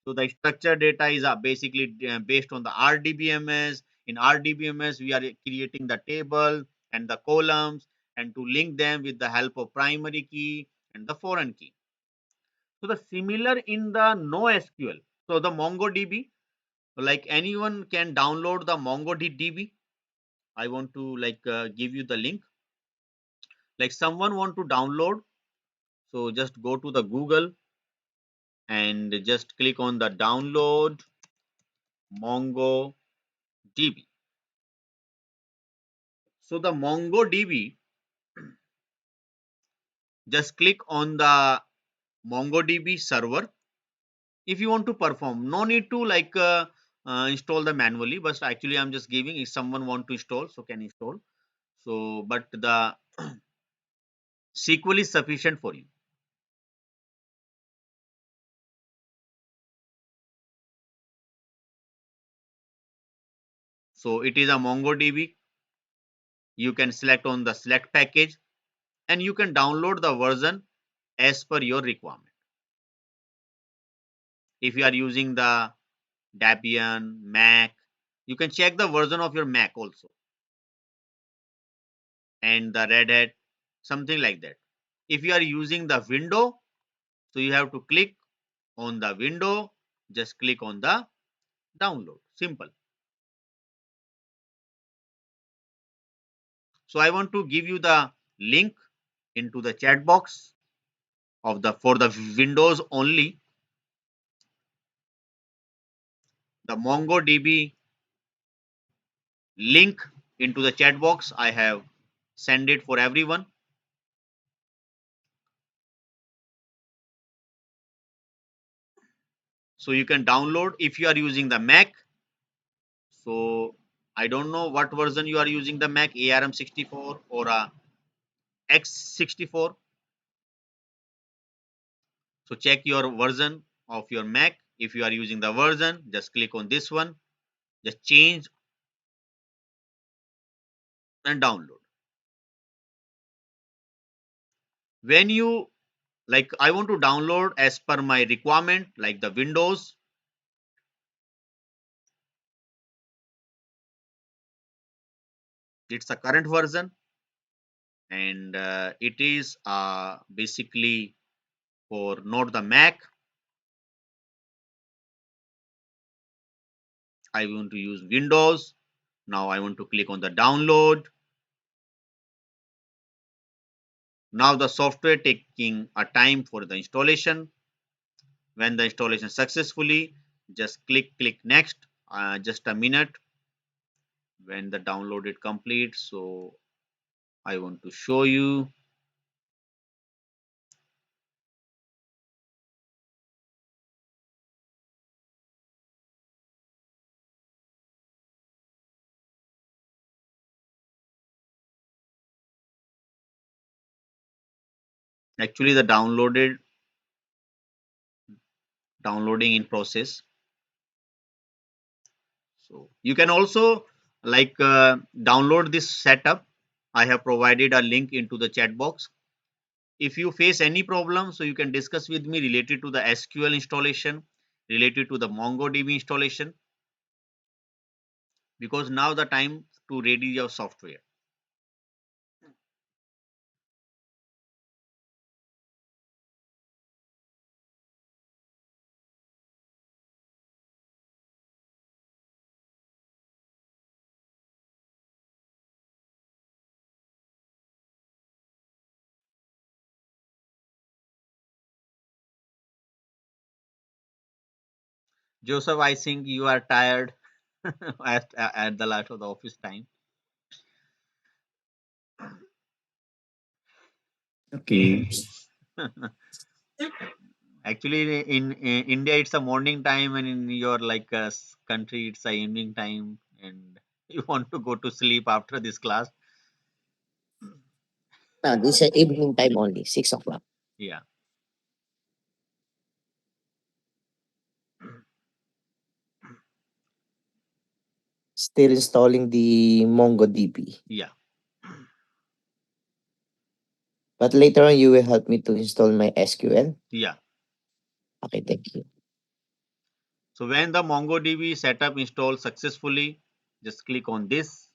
So the structured data is basically based on the RDBMS. In RDBMS, we are creating the table and the columns and to link them with the help of primary key and the foreign key. So the similar in the no SQL. So the MongoDB, like anyone can download the MongoDB. I want to give you the link. Like someone want to download, so just go to the Google and just click on the download MongoDB. So the MongoDB, just click on the MongoDB server. If you want to perform, no need to install the manually, but actually I'm just giving, if someone want to install, so can install. So but the SQL is sufficient for you. So it is a MongoDB. You can select on the select package and you can download the version as per your requirement. If you are using the Debian, Mac, you can check the version of your Mac also, and the Red Hat, something like that. If you are using the window, so you have to click on the window, just click on the download. Simple. So I want to give you the link into the chat box of the for the Windows only. The MongoDB link into the chat box. I have sent it for everyone. So you can download if you are using the Mac. So I don't know what version you are using the Mac, ARM64 or X64. So check your version of your Mac. If you are using the version, just click on this one, just change and download. When you like, I want to download as per my requirement, like the Windows. It's the current version, and it is basically for not the Mac. I want to use Windows. Now I want to click on the download. Now the software taking a time for the installation. When the installation successfully, just click next. Just a minute when the download is complete. So I want to show you. Actually, the downloading in process. So you can also like download this setup. I have provided a link into the chat box. If you face any problem, so you can discuss with me related to the SQL installation, related to the MongoDB installation, because now the time to ready your software. Joseph, I think you are tired at the last of the office time. Okay. Actually, in India, it's a morning time, and in your like country, it's a evening time, and you want to go to sleep after this class. No, this is evening time only, 6 o'clock. Yeah, Still installing the MongoDB. yeah, But later on, you will help me to install my SQL. yeah. Okay, thank you. So when the MongoDB setup installed successfully, just click on this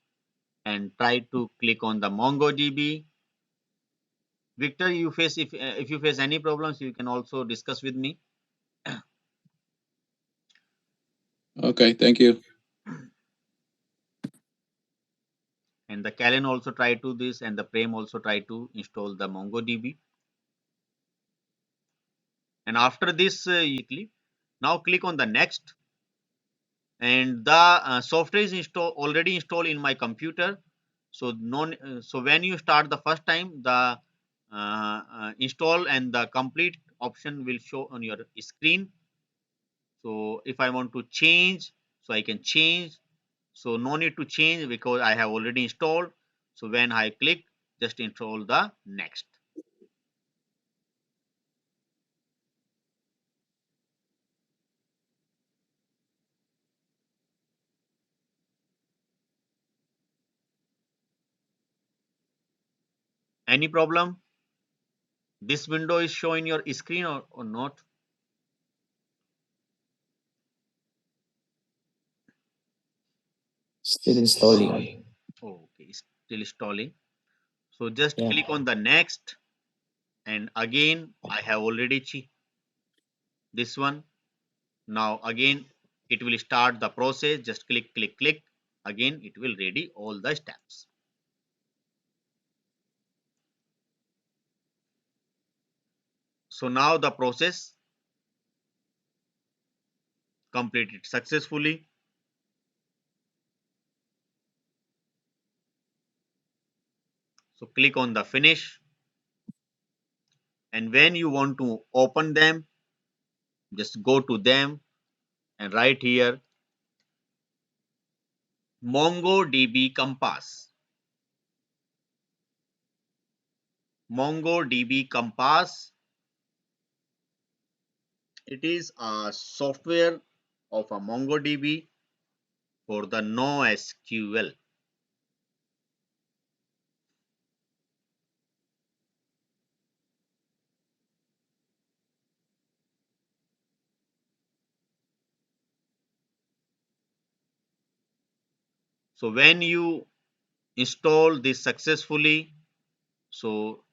and try to click on the MongoDB. Victor, you face if you face any problems, you can also discuss with me. Okay, thank you. And the Kalen also try to this, and the Prem also try to install the MongoDB. And after this, now click on the next, and the software is already installed in my computer. So so when you start the first time, the install and the complete option will show on your screen. So if I want to change, so I can change. So no need to change because I have already installed. So when I click, just install the next. Any problem? This window is showing your screen or not? Still installing. Okay, still installing. So just Yeah. click on the next, and again I have already this one. Now again it will start the process. Just click. Again it will ready all the steps. So now the process completed successfully. So click on the finish, and when you want to open them, just go to them and write here MongoDB Compass. MongoDB Compass. It is a software of a MongoDB for the NoSQL. So when you install this successfully, so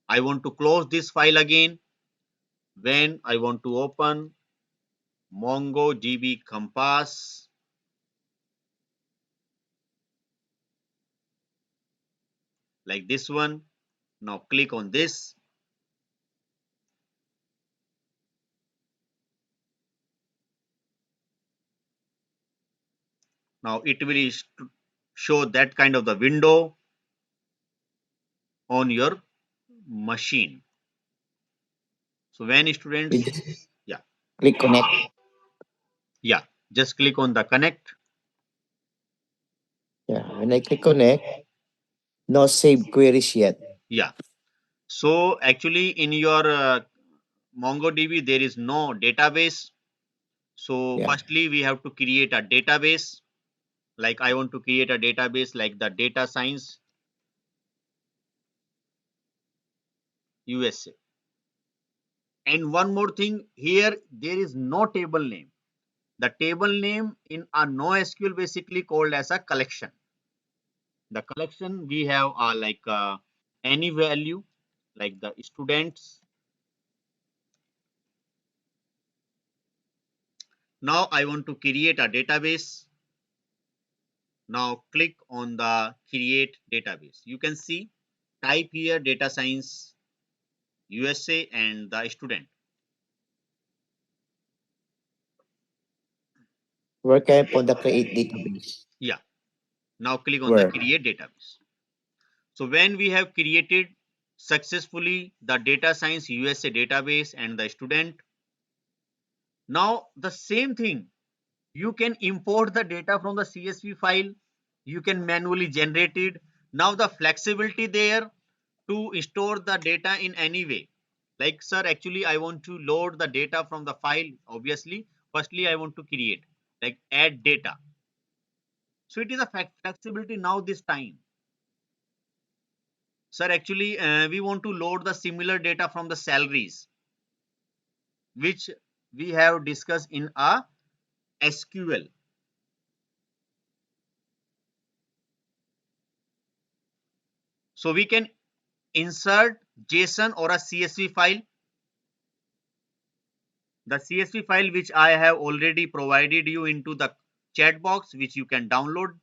I want to close this file again. When I want to open MongoDB Compass, like this one. Now click on this. Now it will show that kind of the window on your machine. So when We students, just yeah, click connect. yeah, just click on the connect. Yeah. When I click connect, no save queries yet. Yeah. So actually in your MongoDB there is no database. So Yeah. firstly we have to create a database. Like I want to create a database like the data science USA. And one more thing, here there is no table name. The table name in a NoSQL basically called as a collection. The collection we have are like any value, like the students. Now I want to create a database. Now click on the create database. You can see, type here data science USA and the student. Where can I put the create database? Yeah. Now click on the Where? create database. So when we have created successfully the data science USA database and the student, now the same thing, you can import the data from the CSV file, you can manually generate it. Now the flexibility there to store the data in any way. Like, sir, actually I want to load the data from the file. Obviously, firstly I want to create, like add data. So it is a flexibility now this time. Sir, actually we want to load the similar data from the salaries, which we have discussed in a SQL. So we can insert JSON or a CSV file. The CSV file which I have already provided you into the chat box, which you can download.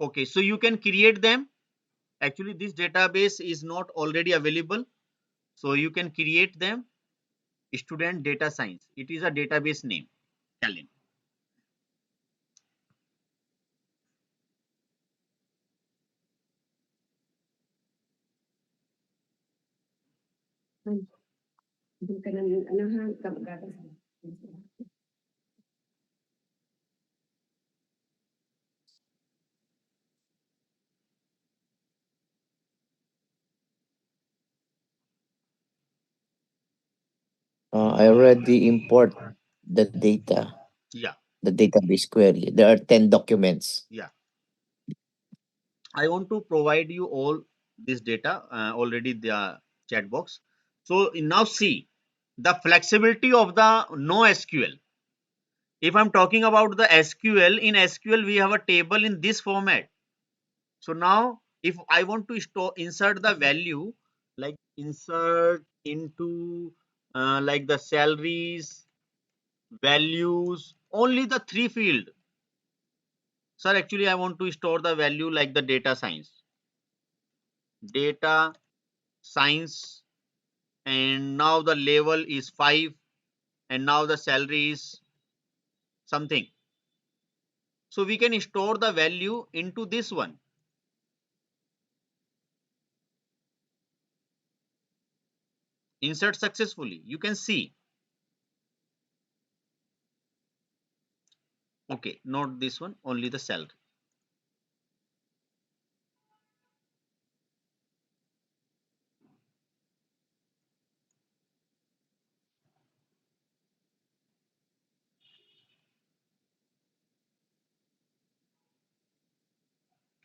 Okay, so you can create them. Actually, this database is not already available. So you can create them. Student data science. It is a database name. Talent. I already import the data, Yeah, the database query. There are 10 documents. yeah. I want to provide you all this data already the chat box. So now see the flexibility of the NoSQL. If I'm talking about the SQL, in SQL we have a table in this format. So now if I want to insert the value, like insert into like the salaries, values, only the three field. Sir, actually I want to store the value like the data science. Data science, and now the level is 5, and now the salary is something. So we can store the value into this one. Insert successfully. You can see. Okay, not this one, only the salary.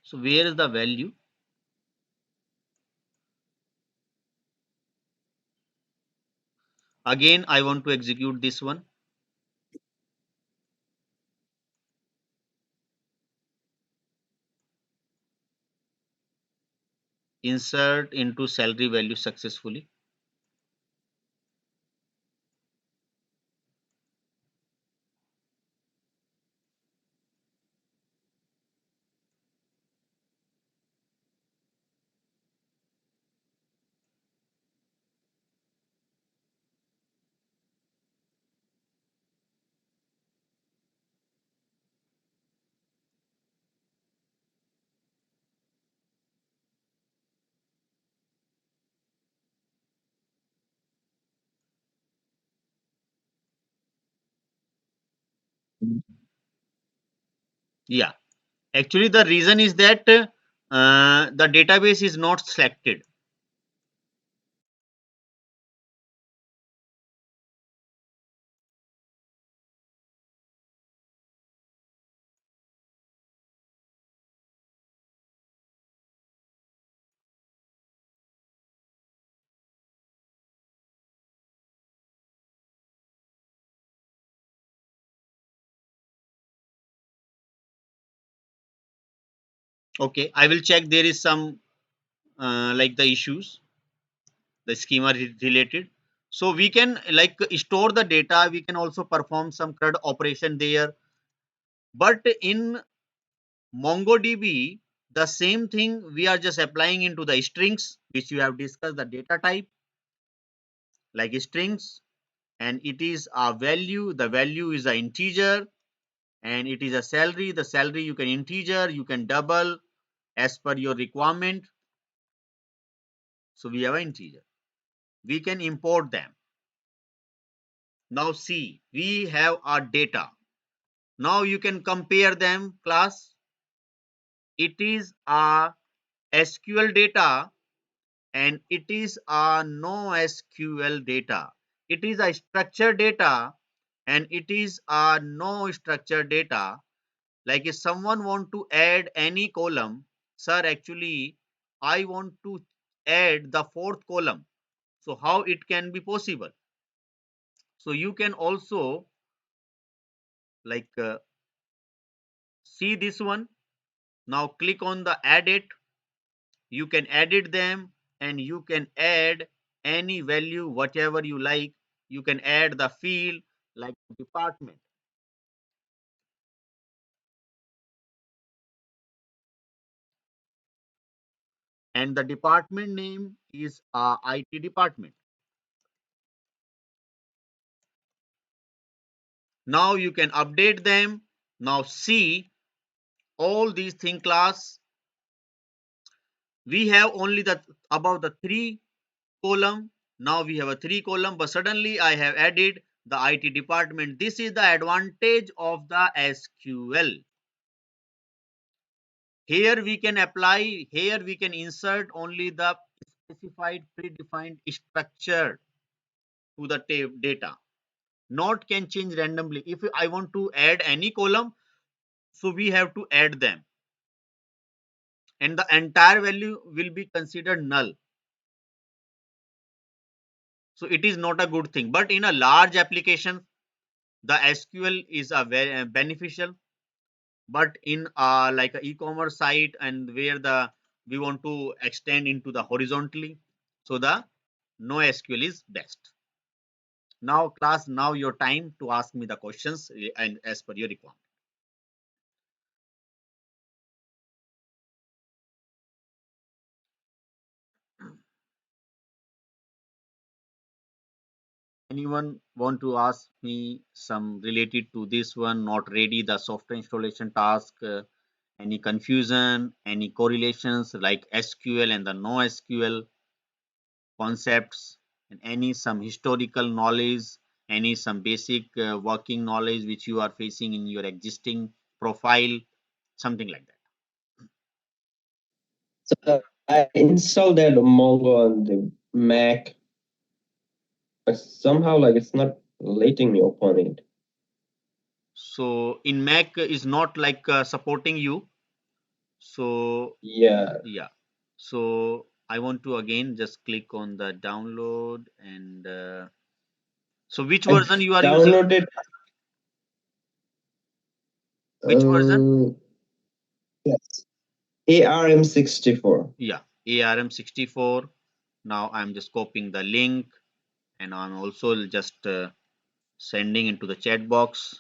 So where is the value? Again, I want to execute this one. Insert into salary value successfully. Yeah, actually the reason is that the database is not selected. Okay, I will check there is some like the issues, the schema related. So we can like store the data. We can also perform some CRUD operation there. But in MongoDB, the same thing we are just applying into the strings, which you have discussed the data type, like strings, and it is a value. The value is an integer, and it is a salary. The salary you can integer, you can double as per your requirement. So we have an integer. We can import them. Now see, we have our data. Now you can compare them, class. It is a SQL data and it is a NoSQL data. It is a structured data and it is a no structured data. Like if someone want to add any column, sir, actually I want to add the fourth column. So how it can be possible? So you can also like see this one. Now click on the edit. You can edit them and you can add any value whatever you like. You can add the field like department, and the department name is IT department. Now you can update them. Now see all these thing, class. We have only the about the 3 column. Now we have a 3 column, but suddenly I have added the IT department. This is the advantage of the SQL. Here we can apply, here we can insert only the specified predefined structure to the data. Not can change randomly. If I want to add any column, so we have to add them, and the entire value will be considered null. So it is not a good thing. But in a large application, the SQL is a very beneficial. But in like a e-commerce site and where the we want to extend into the horizontally, so the no SQL is best. Now class, now your time to ask me the questions and as per your requirement. Anyone want to ask me some related to this one? Not ready the software installation task. Any confusion, any correlations like SQL and the no SQL concepts, and any some historical knowledge, any some basic working knowledge which you are facing in your existing profile, something like that. So I installed that Mongo on the Mac, but somehow like it's not letting me open it. So in Mac is not like supporting you. So Yeah, yeah. So I want to again just click on the download and so which I version you are using? downloaded. Which version? Yes, ARM64. Yeah, ARM64. Now I'm just copying the link and I'm also just sending into the chat box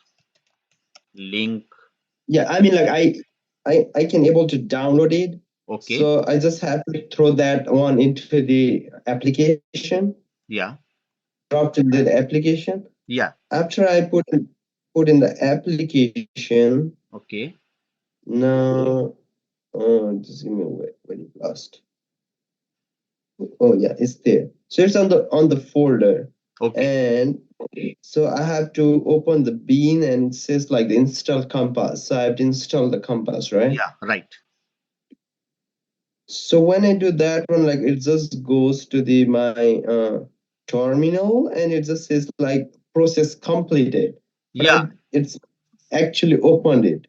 link. Yeah, I mean like I can able to download it. Okay. So I just have to throw that one into the application, Yeah. drop to the application. Yeah. After I put in the application, Okay. now just give me a wait, where it lost. Oh yeah, it's there. So it's on the folder. Okay. And so I have to open the bean and it says like the install compass. So I have to install the compass, right? Yeah. Right. So when I do that one, like it just goes to the my terminal and it just says like process completed. But Yeah. it's actually opened it.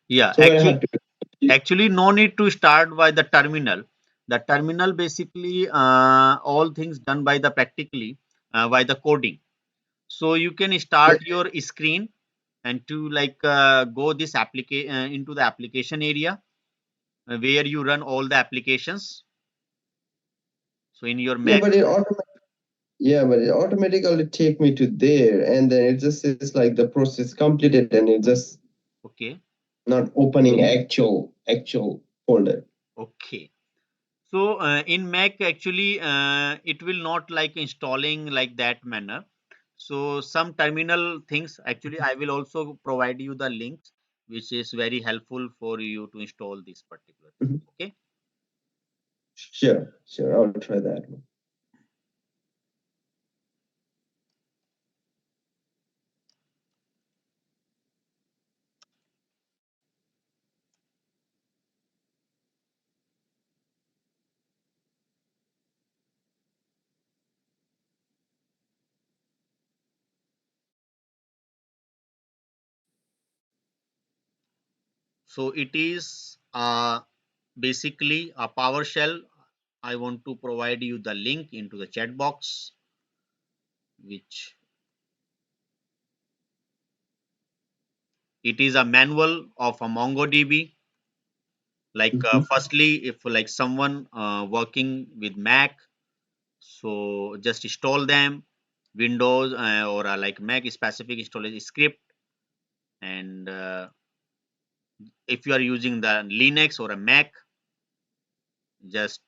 Yeah. So what I have to do? Actually, no need to start by the terminal. The terminal basically all things done by the practically by the coding. So you can Yeah, start your screen and to like go this application into the application area where you run all the applications. So in your yeah, Mac. but it automatically take me to there, and then it just says like the process completed, and it just Okay. not opening actual folder. Okay. So in Mac actually it will not like installing like that manner. So some terminal things actually I will also provide you the links which is very helpful for you to install this particular thing. Mhm. Okay. Sure, I'll try that one. So it is basically a PowerShell. I want to provide you the link into the chat box, which it is a manual of a MongoDB. Like Mhm. firstly, if like someone working with Mac, so just install them, Windows or like Mac specific installation script, and if you are using the Linux or a Mac, just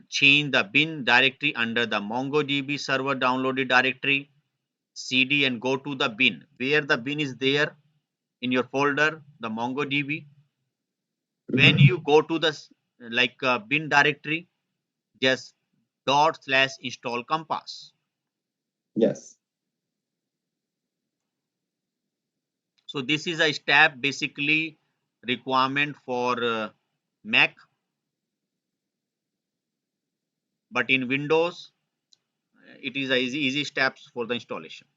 change the bin directory under the MongoDB server downloaded directory, cd and go to the bin where the bin is there in your folder, the MongoDB. When Mhm. you go to the like bin directory, just dot slash install compass. Yes. So this is a step basically requirement for Mac, but in Windows it is a easy steps for the installation.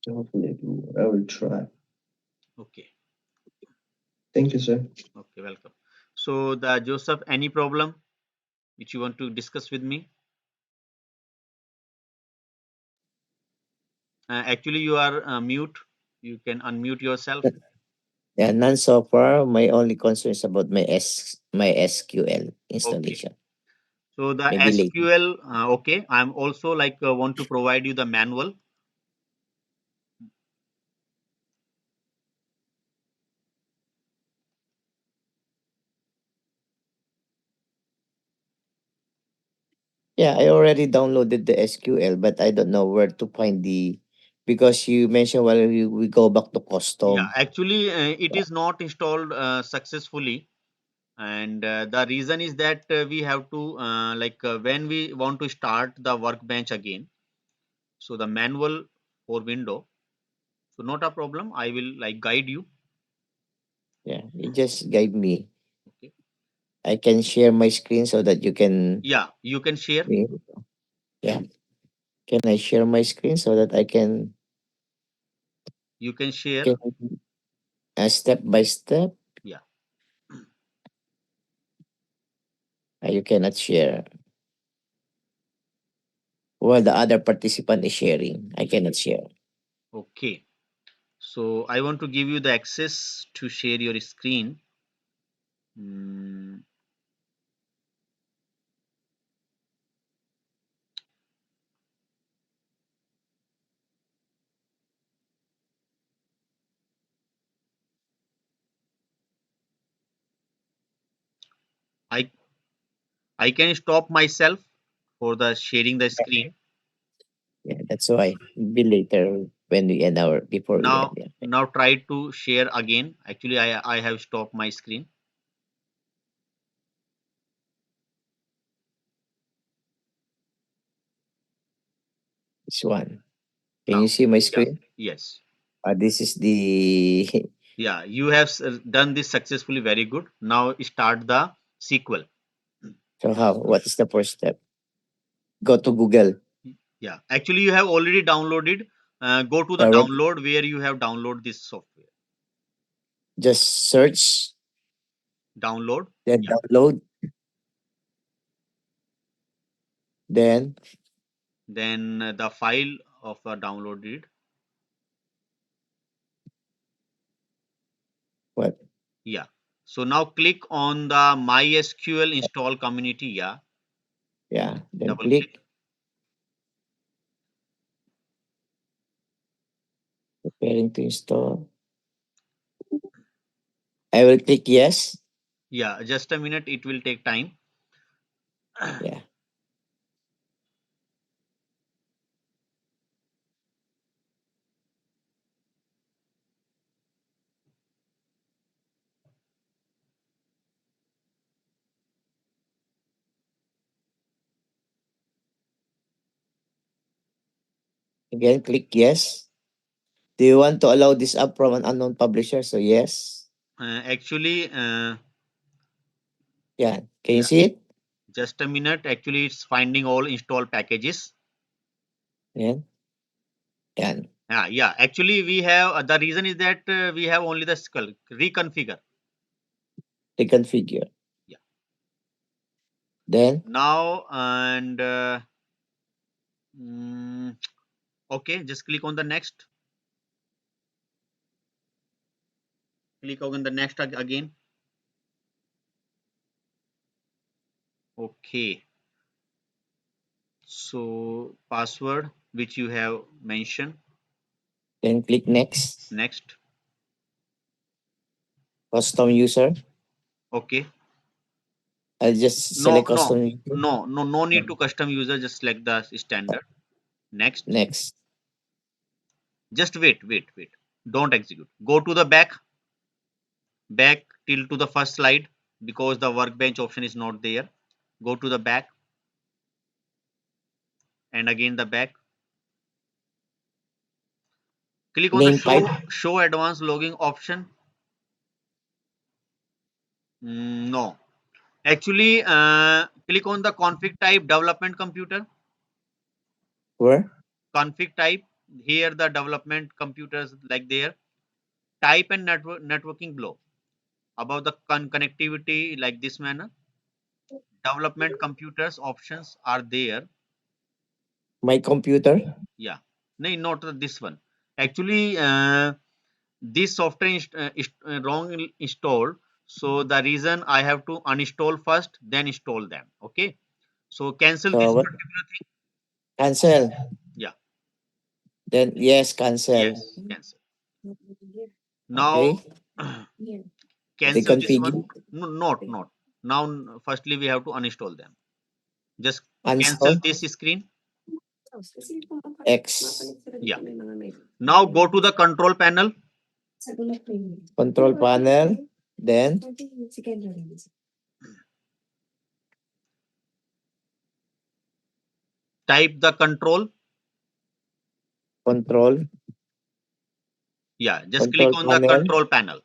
Hopefully it will work. I will try. Okay. Thank you, sir. Okay, welcome. So the Joseph, any problem which you want to discuss with me? Actually, you are mute. You can unmute yourself. Yeah, none so far. My only concern is about my SQL Okay. installation. So the Maybe later. SQL, okay. I'm also like want to provide you the manual. Yeah, I already downloaded the SQL, but I don't know where to find because you mentioned while we go back to Yeah, custom. actually, it is not installed successfully, and the reason is that we have to when we want to start the workbench again. So the manual for window. So not a problem. I will like guide you. Yeah, you just guide me. Okay. I can share my screen so that you can. Yeah, you can share. Yeah, can I share my screen so that I can You can share. can step by step? Yeah. You cannot share. While the other participant is sharing, I cannot share. Okay. So I want to give you the access to share your screen. Mm, I I can stop myself for the sharing the screen. Yeah, that's why. Be later when we end our before we end. Now Yeah. now try to share again. Actually, I have stopped my screen. This one. Can you Now, see my yeah, screen? yes, This is the yeah. You have done this successfully. Very good. Now start the sequel. so how? What is the first step? Go to Google. Yeah, actually, you have already downloaded. Go to the Yeah, what? download where you have download this software. Just search, Download. then Yeah. download, then Then the file of downloaded. what? Yeah. So now click on the MySQL install community. Yeah. Yeah, then Double click. click preparing to install. I will click yes. Yeah. Just a minute. It will take time. Yeah. Again, click yes. Do you want to allow this app from an unknown publisher? So yes. Actually, Yeah. Can you yeah. see it? Just a minute. Actually, it's finding all install packages. Yeah. Yeah. Yeah. Actually, we have the reason is that we have only the skull reconfigure. Reconfigure. Yeah. Then Now and mm, okay, just click on the next. Click on the next again. Okay. So password which you have mentioned. click next. Next. Custom user. Okay. I'll just No, select no, custom user. no need to custom user. Just select the standard. Next. Next. Just wait. Don't execute. Go to the back till to the first slide because the workbench option is not there. Go to the back and again the back. Click on the Name type. show advanced logging option. No. Actually, click on the config type development computer. Where? Config type. here the development computers like there. Type and networking below. About the connectivity like this manner. Development computers options are there. My computer. Yeah. No, not this one. Actually, this software is wrong installed. So the reason I have to uninstall first, then install them. Okay. So cancel So this what? particular thing. Cancel. Yeah. Then yes, cancel. Yes. Cancel. Okay. Now cancel this one. Reconfigure. No, not. Now firstly we have to uninstall them. Just cancel Uninstall. this screen. X. Yeah. Now go to the control panel. Control panel. Then Type the control. control. Yeah. Just click Control on the panel. control panel.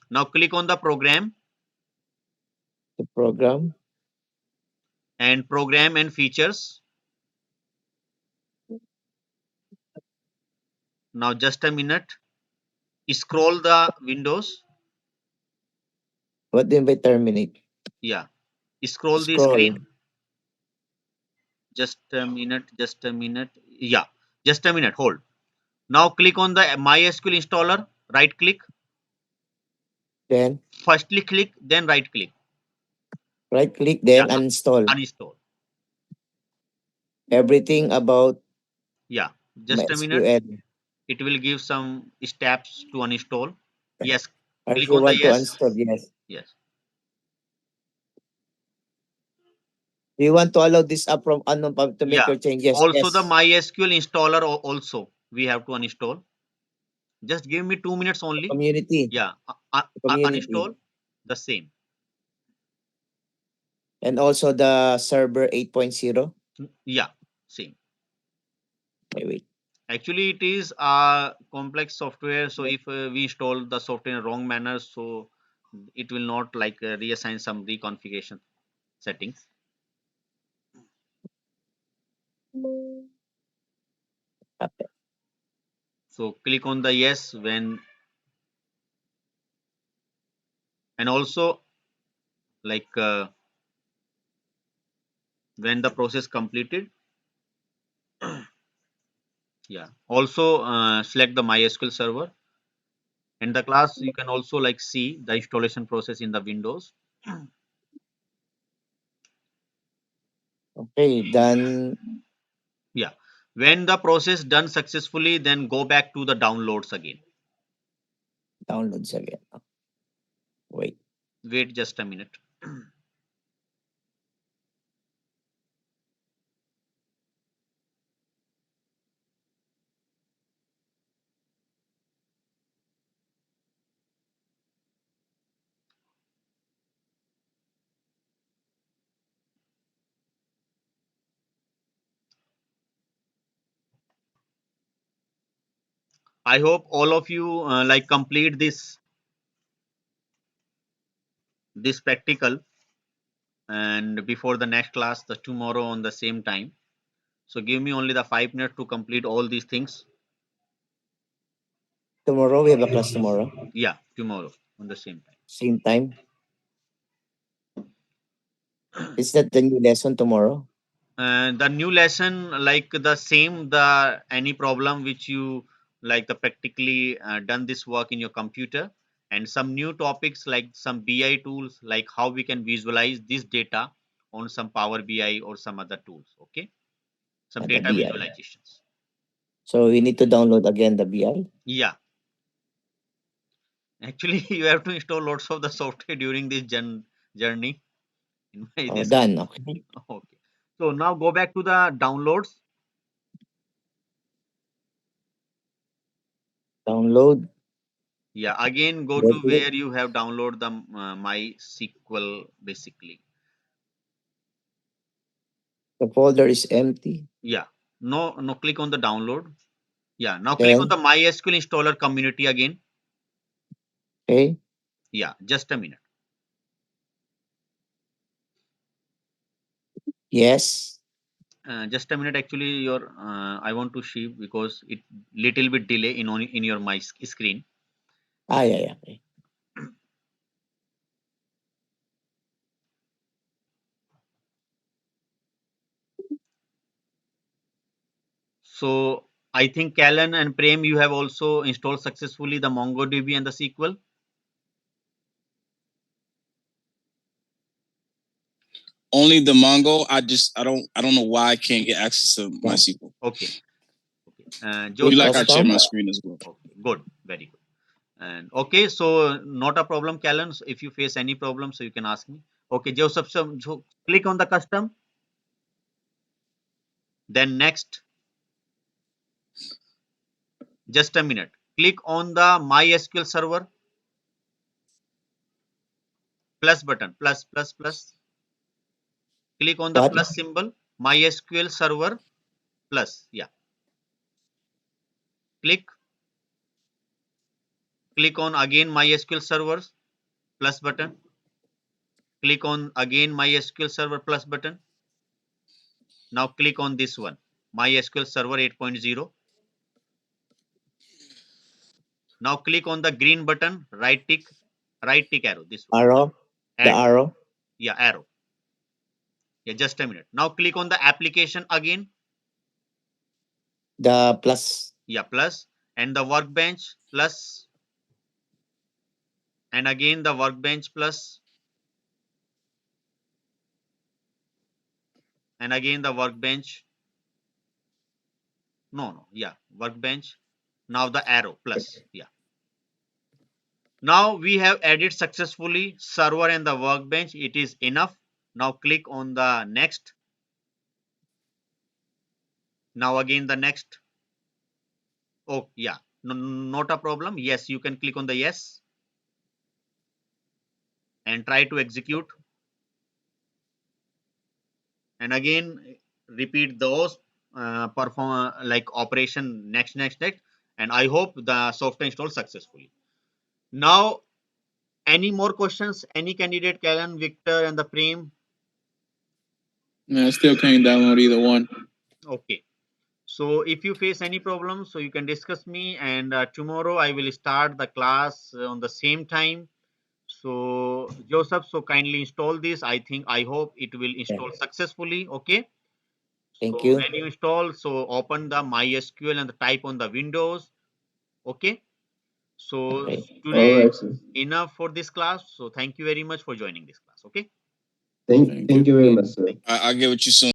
Now click on the program The program. and program and features. Now just a minute. Scroll the windows. What do you mean by terminate? Yeah. Scroll the Scroll. screen. Just a minute. Just a minute. Yeah. Just a minute. Hold. Now click on the MySQL installer. Right click. Then Firstly click, then right click. right click. Yeah. Then uninstall. Uninstall. Everything about Yeah. Just a minute. MySQL. It will give some steps to uninstall. Yes. Or if Click you on the want to yes. uninstall, yes. Yes. Do you want to allow this app from unknown pub to make Yeah. your changes? Also the Yes. MySQL installer also we have to uninstall. Just give me 2 minutes only. Community. Yeah. Community. Uninstall the same. And also the server 8.0. Yeah. Same. Wait. Actually, it is a complex software. So if we install the software in a wrong manner, so it will not like reassign some reconfiguration settings. Okay. So click on the yes when, and also like when the process completed. Yeah. Also select the MySQL server. In the class, you can also like see the installation process in the Windows. Okay. Done. Yeah. When the process done successfully, then go back to the downloads again. Downloads again. Wait. Wait just a minute. I hope all of you like complete this practical and before the next class, the tomorrow on the same time. So give me only the 5 minutes to complete all these things. Tomorrow we have a class tomorrow. Yeah, tomorrow on the same time. Same time. Is that the new lesson tomorrow? The new lesson like the same, the any problem which you like the practically done this work in your computer, and some new topics like some BI tools, like how we can visualize this data on some Power BI or some other tools. Okay, some The data BI. visualizations. So we need to download again the BI. Yeah, actually you have to install lots of the software during this journey in Oh, this. done. Okay. Okay, so now go back to the downloads. Download. Yeah, again go Go to to it. where you have download the MySQL basically. The folder is empty. Yeah, no, click on the download. Yeah, now click on Then the MySQL installer community again. okay. Yeah, just a minute. Yes. Just a minute. Actually, your I want to shift because it little bit delay in your my screen. Yeah, yeah. Okay. So I think Callan and Prem, you have also installed successfully the MongoDB and the SQL. Only the Mongo. I don't know why I can't get access to MySQL. Okay. Okay. If you like, I share Custom? my screen as well. Okay. Good. Very good. And okay, so not a problem, Callan. So if you face any problem, so you can ask me. Okay, Joseph. So click on the custom. Then next, just a minute. Click on the MySQL server plus button. Plus. Click on the What? plus symbol. MySQL server plus. Yeah. Click. Click on again MySQL servers plus button. Click on again MySQL server plus button. Now click on this one, MySQL server 8.0. Now click on the green button, right tick arrow, this one. Arrow? The Add. arrow? Yeah, arrow. Yeah, just a minute. Now click on the application again. The plus? Yeah, plus. And the workbench plus. And again the workbench plus. And again the workbench. No. Yeah, workbench. Now the arrow plus. Yeah. Now we have added successfully server and the workbench. It is enough. Now click on the next. Now again the next. Oh yeah, no, not a problem. Yes, you can click on the yes and try to execute. And again repeat those perform like operation next. And I hope the software installed successfully. Now any more questions? Any candidate, Karen, Victor, and the Prem? No, I still can't download either one. Okay. So if you face any problems, so you can discuss me, and tomorrow I will start the class on the same time. So Joseph, so kindly install this. I hope it will install successfully. Okay. Thank So you. when you install, so open the MySQL and type on the Windows. Okay. So Okay. All today right, sir. enough for this class. So thank you very much for joining this class. Okay. Thank Thank thank you. you very much, sir. Thank you. I'll get with you soon.